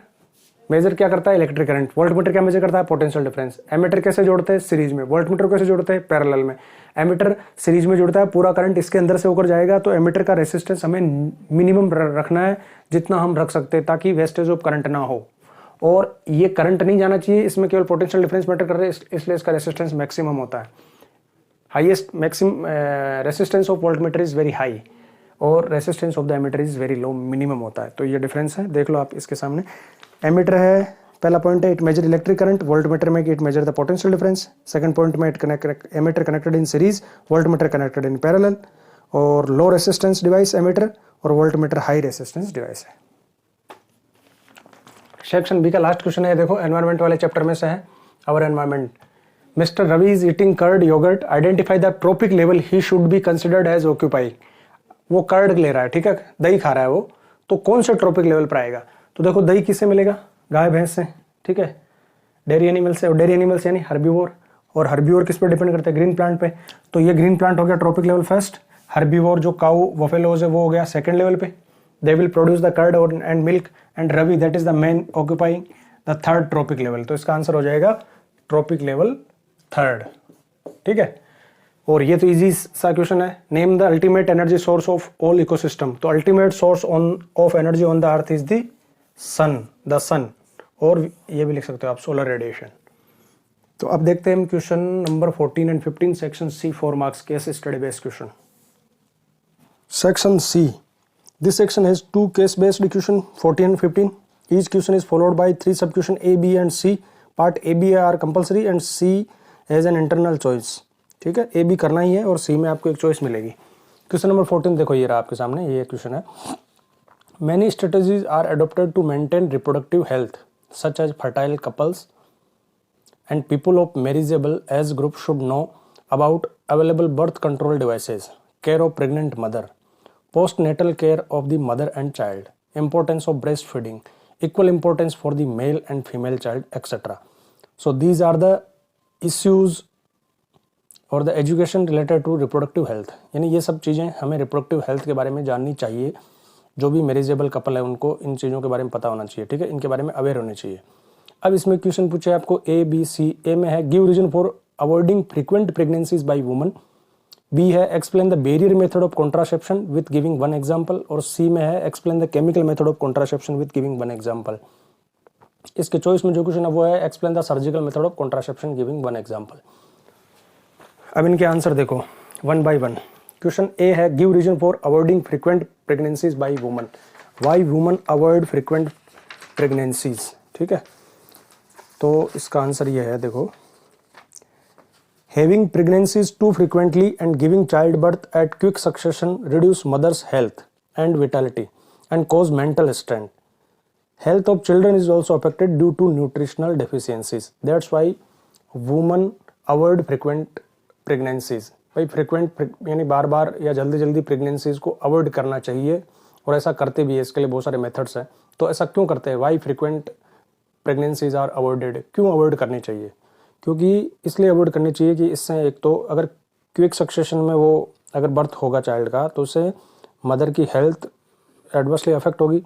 मेजर क्या करता है, इलेक्ट्रिक करंट. वोल्टमीटर क्या मेजर करता है, पोटेंशियल डिफरेंस. एमीटर कैसे जोड़ते हैं, सीरीज में. वोल्टमीटर कैसे जोड़ते हैं, पैरेलल में. एमीटर सीरीज में जुड़ता है, पूरा करंट इसके अंदर से होकर जाएगा, तो एमीटर का रेसिस्टेंस हमें मिनिमम रखना है, जितना हम रख सकते हैं, ताकि वेस्टेज ऑफ करंट ना हो. और ये करंट नहीं जाना चाहिए, इसमें केवल पोटेंशियल डिफरेंस मैटर कर रहे हैं, इसलिए इसका रेसिस्टेंस मैक्सिमम होता है. Highest maximum resistance of voltmeter is very high और resistance of the ammeter is very low, minimum होता है. तो ये डिफरेंस है, देख लो आप इसके सामने. एमीटर है, पहला पॉइंट है it measure electric current. Voltmeter में it measure the potential difference. Second point में ammeter connected in series, voltmeter connected in parallel. और लो रेसिस्टेंस डिवाइस एमीटर, और वोल्टमीटर हाई रेसिस्टेंस डिवाइस है. सेक्शन बी का last question है, देखो environment वाले chapter में से है. Our environment. Mister Ravi is eating curd yoghurt. Identify the trophic level he should be considered as occupying. वो कर्ड ले रहा है, ठीक है, दही खा रहा है वो, तो कौन से ट्रॉपिक लेवल पर आएगा. तो देखो दही किससे मिलेगा, गाय भैंस से. ठीक है, डेयरी एनिमल से. और डेयरी एनिमल्स यानी हर्बीवोर. और हर्बीवोर किस पे डिपेंड करते हैं, ग्रीन प्लांट पे. तो ये ग्रीन प्लांट हो गया ट्रॉपिक लेवल फर्स्ट. हर्बीवोर जो काऊ बफेलोज है वो हो गया सेकंड लेवल पे. They will produce the curd and milk. And Ravi that is the man occupying the third trophic level. तो इसका आंसर हो जाएगा ट्रॉपिक लेवल थर्ड. ठीक है, और ये तो इजी सा क्वेश्चन है. Name the ultimate energy source of all ecosystem. तो ultimate source of energy on the earth is the sun, the sun. और ये भी लिख सकते हो आप, सोलर रेडिएशन. तो अब देखते हैं हम question number 14 and 15, section C, 4 marks, case study based question. Section C. This section has 2 case based question, 14 and 15. Each question is followed by 3 sub question A, B and C. Part A, B are compulsory and C has an internal choice. ठीक है, A, B करना ही है और C में आपको एक choice मिलेगी. Question number 14 देखो, ये रहा आपके सामने, ये क्वेश्चन है. Many strategies are adopted to maintain reproductive health, such as fertile couples and people of marriageable age group should know about available birth control devices, care of pregnant mother, postnatal care of the mother and child, importance of breastfeeding, equal importance for the male and female child, etc. So these are the issues और the education related to reproductive health. यानी ये सब चीज़ें हमें reproductive health के बारे में जाननी चाहिए. जो भी मैरिजेबल कपल है उनको इन चीज़ों के बारे में पता होना चाहिए. ठीक है, इनके बारे में अवेयर होने चाहिए. अब इसमें क्वेश्चन पूछे आपको A, B, C. A में है give reason for avoiding frequent pregnancies by woman. B है explain the barrier method of contraception with giving 1 example. और C में है explain the chemical method of contraception with giving 1 example. इसके choice में जो question है वो है explain the surgical method of contraception giving 1 example. अब इनके आंसर देखो 1 by 1. क्वेश्चन ए है give reason for avoiding frequent pregnancies by woman. Why woman avoid frequent pregnancies. ठीक है, तो इसका आंसर ये है, देखो, having pregnancies too frequently and giving child birth at quick succession reduce mother's health and vitality and cause mental strength. Health of children is also affected due to nutritional deficiencies. That's why woman avoid frequent pregnancies. भाई frequent यानी बार बार या जल्दी जल्दी pregnancies को avoid करना चाहिए, और ऐसा करते भी है, इसके लिए बहुत सारे मेथड्स हैं। तो ऐसा क्यों करते हैं, why frequent pregnancies are avoided, क्यों अवॉइड करनी चाहिए? क्योंकि इसलिए अवॉइड करनी चाहिए कि इससे एक तो अगर क्विक सक्सेशन में वो अगर बर्थ होगा चाइल्ड का, तो उससे मदर की हेल्थ एडवर्सली अफेक्ट होगी,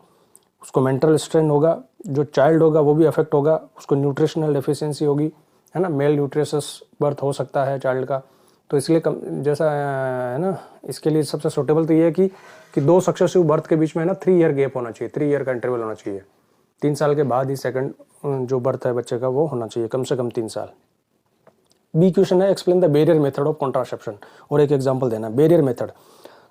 उसको मेंटल स्ट्रेन होगा, जो चाइल्ड होगा वो भी अफेक्ट होगा, उसको न्यूट्रिशनल डेफिशिएंसी होगी, है ना, मेल न्यूट्रिशस बर्थ हो सकता है चाइल्ड का। तो इसलिए जैसा है ना, इसके लिए सबसे सूटेबल तो ये है कि 2 सक्सेसिव बर्थ के बीच में है ना 3 ईयर गैप होना चाहिए, 3 ईयर का इंटरवल होना चाहिए। 3 साल के बाद ही सेकंड जो बर्थ है बच्चे का वो होना चाहिए, कम से कम 3 साल। बी क्वेश्चन है, explain the barrier method of contraception, और एक एग्जांपल देना। बैरियर मेथड,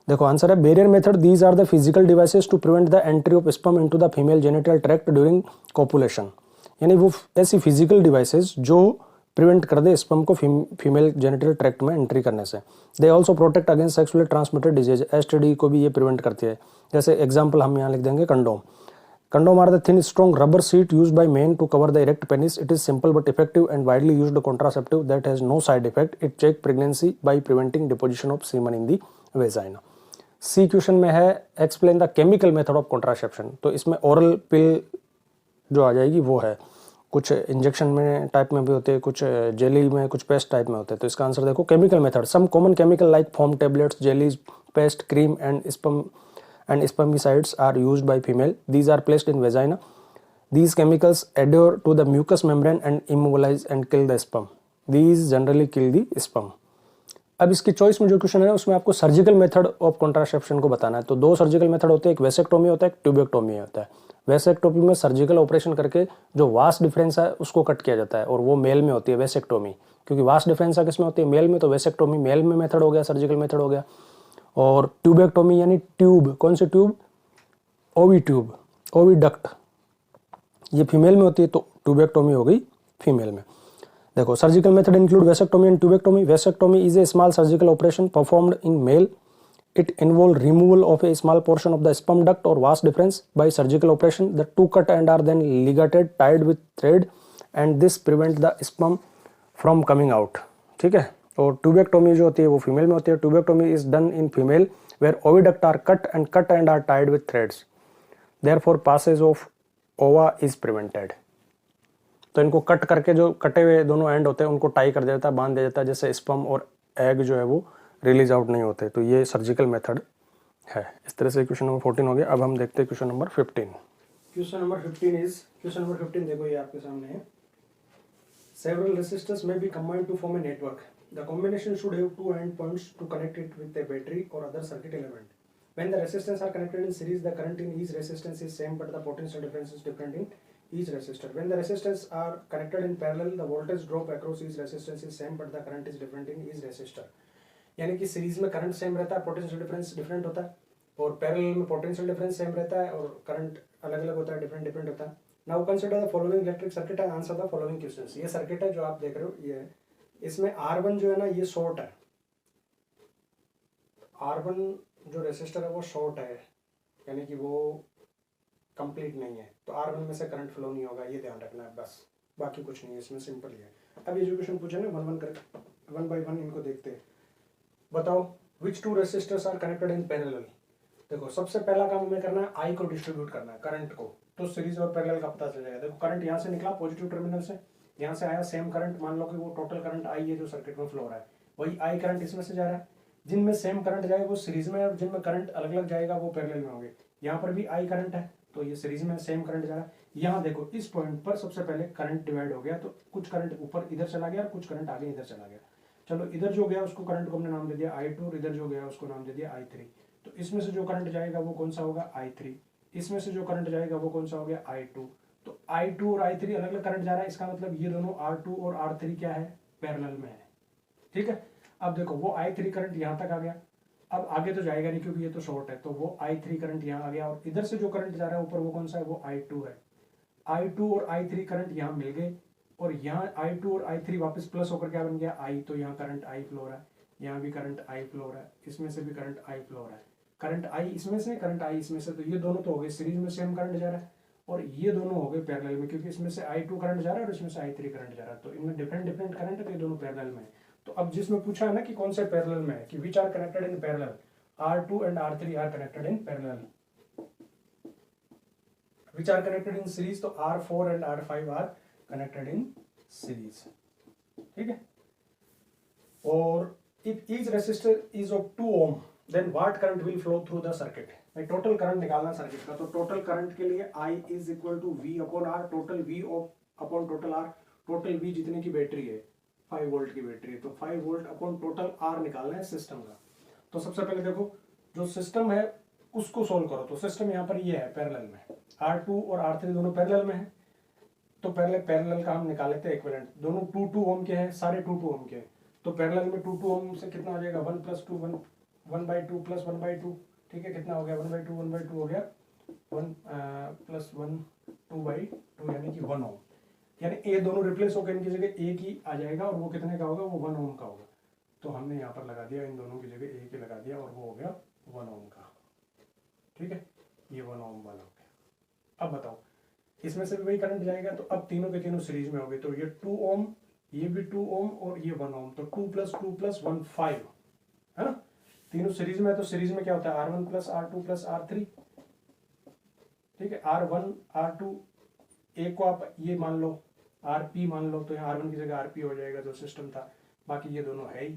देखो आंसर है barrier method, these are the physical devices to prevent the entry of sperm into the female genital tract during copulation. यानी वो ऐसी physical devices जो prevent कर दे स्पर्म को फीमेल जेनिटल ट्रैक्ट में एंट्री करने से। They also protect against sexually transmitted disease, STD को भी ये प्रिवेंट करती है। जैसे एग्जाम्पल हम यहाँ लिख देंगे condom. Condom are the thin, strong rubber sheet used by men to cover the erect penis. It is simple but effective and widely used contraceptive that has no side effect. It check pregnancy by preventing deposition of semen in the vagina. C question में है, explain the chemical method of contraception. तो इसमें oral पिल जो आ जाएगी वो है, कुछ injection में टाइप में भी होते हैं, कुछ जेली में, कुछ पेस्ट टाइप में होते हैं। तो इसका आंसर देखो, chemical method, some common chemical like foam tablets, jellies, paste, cream and sperm and spermicides are used by female. These are placed in vagina. These chemicals adhere to the mucous membrane and immobilize and kill the sperm. These generally kill the sperm. अब इसकी choice में जो question है उसमें आपको surgical method of contraception को बताना है। तो 2 सर्जिकल मेथड होते हैं, एक वेसेक्टोमी होता है, एक ट्यूबेक्टोमी होता है। वेसेक्टोमी में सर्जिकल ऑपरेशन करके जो वास्ट डिफरेंस है उसको कट किया जाता है, और वो मेल में होती है वेसेक्टोमी, क्योंकि वास्ट डिफरेंस है किसमें होती है, मेल में। तो वेसेक्टोमी मेल में मेथड हो गया, सर्जिकल मेथड हो गया। और ट्यूबेक्टोमी यानी ट्यूब, कौन सी ट्यूब, ओवी ट्यूब, ओविडक्ट, ये फीमेल में होती है, तो ट्यूबेक्टोमी हो गई फीमेल में। देखो surgical method include vasectomy and tubectomy. Vasectomy is a small surgical operation performed in male. It involve removal of a small portion of the sperm duct और vast difference by surgical operation. The two cut and are then ligated tied with thread and this prevent the sperm from coming out. ठीक है। और tubectomy जो होती है वो female में होती है। Tubectomy is done in female where oviduct are cut and are tied with threads, therefore passage of ova is prevented. तो इनको कट करके जो कटे हुए दोनों एंड होते हैं उनको टाई कर देता है, बांध दिया जाता है, जैसे स्पर्म और एग जो है वो रिलीज आउट नहीं होते। तो ये सर्जिकल मेथड है। इस तरह से क्वेश्चन नंबर 14 हो गया। अब हम देखते हैं क्वेश्चन नंबर 15। क्वेश्चन नंबर 15 देखो ये आपके सामने है। Several resistors may be combined to form a network. The combination should have two endpoints to connect it with a battery or other circuit element. When the resistors are connected in series, the current in each resistance is same, but the potential difference is different in each resistor. When the resistors are connected in parallel, the voltage drop across each resistance is same, but the current is different in each resistor. यानी कि series में current same रहता है, potential difference different होता है, और parallel में potential difference same रहता है और करंट अलग अलग होता है, डिफरेंट होता है। Now consider the following electric circuit and answer the following questions. ये सर्किट है जो आप देख रहे हो, ये है। इसमें R1 जो है ना ये शॉर्ट है, R1 जो रेसिस्टर है वो शॉर्ट है, यानी कि वो कंप्लीट नहीं है, तो R1 में से करंट फ्लो नहीं होगा, ये ध्यान रखना है बस, बाकी कुछ नहीं है इसमें, सिंपल ही है। अब ये जो क्वेश्चन पूछे ना वन बाय वन इनको देखते हैं। बताओ which two resistors are connected in parallel. देखो सबसे पहला काम हमें करना है आई को डिस्ट्रीब्यूट करना है, करंट को, तो सीरीज और पैरेलल का पता चल जाएगा। देखो करंट यहाँ से निकला पॉजिटिव टर्मिनल से, यहाँ से आया सेम करंट, मान लो कि वो टोटल करंट आई है जो सर्किट में फ्लो हो रहा है, वही आई करंट इसमें से जा रहा है। जिनमें सेम करंट जाएगा वो सीरीज में, और जिनमें करंट अलग अलग जाएगा वो पैरेलल में होंगे। यहाँ पर भी आई करंट है तो ये सीरीज में सेम करंट जा रहा है। यहाँ देखो इस पॉइंट पर सबसे पहले करंट डिवाइड हो गया, तो कुछ करंट ऊपर इधर चला गया और कुछ करंट आगे इधर चला गया। चलो इधर जो गया उसको करंट को हमने नाम दे दिया I2, और इधर जो गया उसको नाम दे दिया I3। तो इसमें से जो करंट जाएगा वो कौन सा होगा, I3। इसमें से जो करंट जाएगा वो कौन सा हो गया, I2। तो I2 और I3 अलग अलग करंट जा रहा है, इसका मतलब ये दोनों R2 और R3 क्या है, पैरेलल में है। ठीक है। अब देखो वो I3 करंट यहाँ तक आ गया, अब आगे तो जाएगा नहीं क्योंकि ये तो शॉर्ट है, तो वो I3 करंट यहाँ आ गया, और इधर से जो करंट जा रहा है ऊपर वो कौन सा है, वो I2 है। I2 और I3 करंट यहाँ मिल गए, और यहाँ I2 और I3 वापस प्लस होकर क्या बन गया, I। तो यहाँ करंट I फ्लो हो रहा है, यहाँ भी करंट I फ्लो हो रहा है, इसमें से भी करंट I फ्लो हो रहा है, करंट I इसमें से, करंट I इसमें से। तो ये दोनों तो हो गए सीरीज में सेम करंट जा रहा है, और ये दोनों हो गए पैरेलल में, क्योंकि इसमें से I2 करंट जा रहा है और इसमें से I3 करंट जा रहा है। तो इनमें डिफरेंट करंट है, तो ये दोनों पैरेलल में है। तो अब जिसमें पूछा है ना कि कौन से पैरेलल में है, कि which are connected in parallel, R2 and R3 are connected in parallel, which are connected in series, तो R4 and R5 are connected in series, ठीक है। और if each resistor is of 2 ohm then what current will flow through the circuit, भाई total current निकालना circuit का, तो total current के लिए I is equal to V upon R, total V upon total R, total V जितने की battery है 5 volt की बैटरी है, तो 5 वोल्ट अपॉन टोटल R निकालना है सिस्टम का। तो सबसे पहले देखो जो सिस्टम है उसको सोल्व करो, तो सिस्टम यहाँ पर ये है पैरेलल में, R2 और R3 दोनों पैरेलल में है, तो पहले पैरेलल का हम निकाल लेते हैं इक्विवेलेंट, दोनों 2 ओम के हैं, सारे 2 ओम के हैं, तो पैरेलल में 2 ओम से कितना हो जाएगा 1 + 2 1/2 + 1/2, ठीक है, कितना हो गया 1/2 हो गया 1 + 1 2/2 यानी कि 1 ओम, यानी ए दोनों रिप्लेस होकर इनकी जगह एक ही आ जाएगा और वो कितने का होगा, वो 1 ओम का होगा। तो हमने यहाँ पर लगा दिया, इन दोनों की जगह एक ही लगा दिया और वो हो गया 1 ओम का, ठीक है, ये 1 ओम वाला हो गया। अब बताओ इसमें से भी वही करंट जाएगा, तो अब तीनों के तीनों सीरीज में हो गए, तो ये 2 ओम, ये भी 2 ओम और ये 1 ओम, तो 2 + 2 + 1 5 है ना, तीनों सीरीज में है, तो सीरीज में क्या होता है R1 + R2 + R3, ठीक है, R1 R2 एक को आप ये मान लो RP मान लो, तो यहाँ R1 की जगह RP हो जाएगा जो सिस्टम था, बाकी ये दोनों है ही,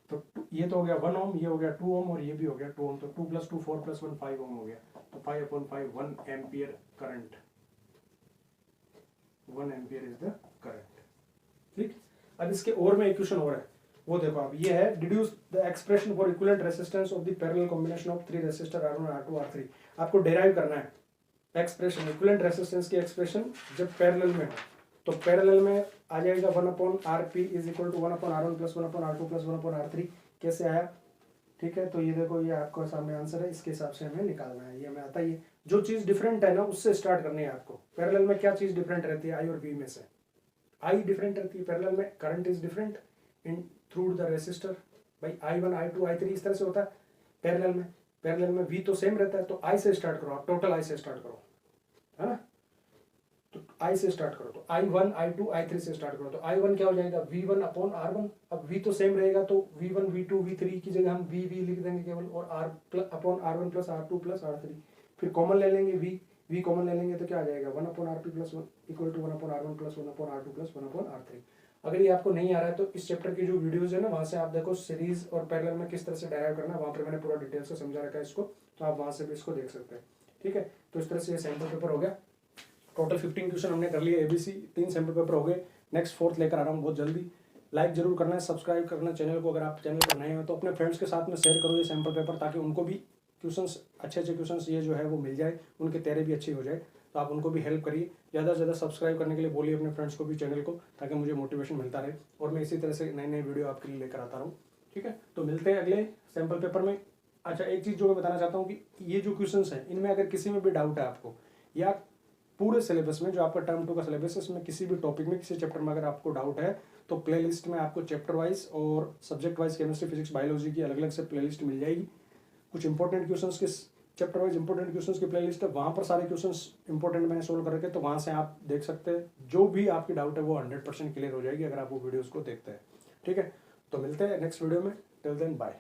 तो ये तो हो गया 1 ओम, ये हो गया 2 ओम और ये भी हो गया 2 ओम, तो 2 + 2 4 + 1 5 ओम हो गया, तो 5/5 1 ampere current, 1 ampere is the current, ठीक। अब इसके और में इक्वेशन और है, वो देखो आप, ये है deduce the expression for equivalent resistance of the parallel combination of 3 resistor R1 R2 R3, आपको डिराइव करना है एक्सप्रेशन, इक्विवेलेंट रेजिस्टेंस की एक्सप्रेशन जब पैरेलल में हो, तो पैरेलल में आ जाएगा 1/RP is equal to 1/R1 + 1/R2 + 1/R3, कैसे आया, ठीक है, तो ये देखो ये आपको सामने आंसर है, इसके हिसाब से हमें निकालना है, ये हमें आता ही है, जो चीज डिफरेंट है ना उससे स्टार्ट करनी है आपको। पैरेलल में क्या चीज डिफरेंट रहती है, I और V में से I डिफरेंट रहती है पैरेलल में, current is different in through the resistor, भाई I1 I2 I3 इस तरह से होता है पैरेलल में V तो सेम रहता है, तो I से स्टार्ट करो आप, टोटल I से स्टार्ट करो, है ना, तो I से स्टार्ट करो, तो I1 I2 I3 से स्टार्ट करो, तो I1 क्या हो जाएगा V1 अपॉन R1, अब V तो सेम रहेगा, तो V1 V2 V3 की जगह हम V लिख देंगे केवल, और R upon R1 + R2 + R3, फिर कॉमन ले लेंगे V कॉमन ले लेंगे, तो क्या आ जाएगा 1/RP + 1 equal to 1/R1 + 1/R2 + 1/R3। अगर ये आपको नहीं आ रहा है तो इस चैप्टर की जो वीडियोस है ना, वहाँ से आप देखो सीरीज और पैरेलल में किस तरह से डिराइव करना है, वहाँ पर मैंने पूरा डिटेल से समझा रखा है इसको, तो आप वहाँ से भी इसको देख सकते हैं, ठीक है। तो इस तरह से ये सैम्पल पेपर हो गया, टोटल 15 क्वेश्चन हमने कर लिए, ABC 3 सैम्पल पेपर हो गए, नेक्स्ट 4th लेकर आ रहा हूँ बहुत जल्दी। लाइक जरूर करना है, सब्सक्राइब करना चैनल को, अगर आप चैनल पर नए हो तो अपने फ्रेंड्स के साथ में शेयर करो ये सैम्पल पेपर, ताकि उनको भी क्वेश्चंस अच्छे क्वेश्चंस ये जो है वो मिल जाए, उनके तैयारी भी अच्छी हो जाए, तो आप उनको भी हेल्प करिए। ज़्यादा से ज़्यादा सब्सक्राइब करने के लिए बोलिए अपने फ्रेंड्स को भी चैनल को, ताकि मुझे मोटिवेशन मिलता रहे और मैं इसी तरह से नए वीडियो आपके लिए लेकर आता रहूँ, ठीक है। तो मिलते हैं अगले सैम्पल पेपर में। अच्छा एक चीज़ जो मैं बताना चाहता हूँ कि ये जो क्वेश्चंस हैं इनमें अगर किसी में भी डाउट है आपको, या पूरे सिलेबस में जो आपका टर्म 2 का सिलेबस है इसमें किसी भी टॉपिक में किसी चैप्टर में अगर आपको डाउट है, तो प्लेलिस्ट में आपको चैप्टर वाइज और subject wise chemistry physics biology की अलग अलग से प्लेलिस्ट मिल जाएगी। कुछ इंपॉर्टेंट क्वेश्चंस के चैप्टर वाइज इंपॉर्टेंट क्वेश्चंस की प्लेलिस्ट है, वहाँ पर सारे क्वेश्चंस इंपॉर्टेंट मैंने सोल्व कर रखे, तो वहाँ से आप देख सकते हैं, जो भी आपकी डाउट है वो 100% क्लियर हो जाएगी अगर आप वो वीडियोज़ को देखते हैं, ठीक है। तो मिलते हैं नेक्स्ट वीडियो में, टिल देन बाय।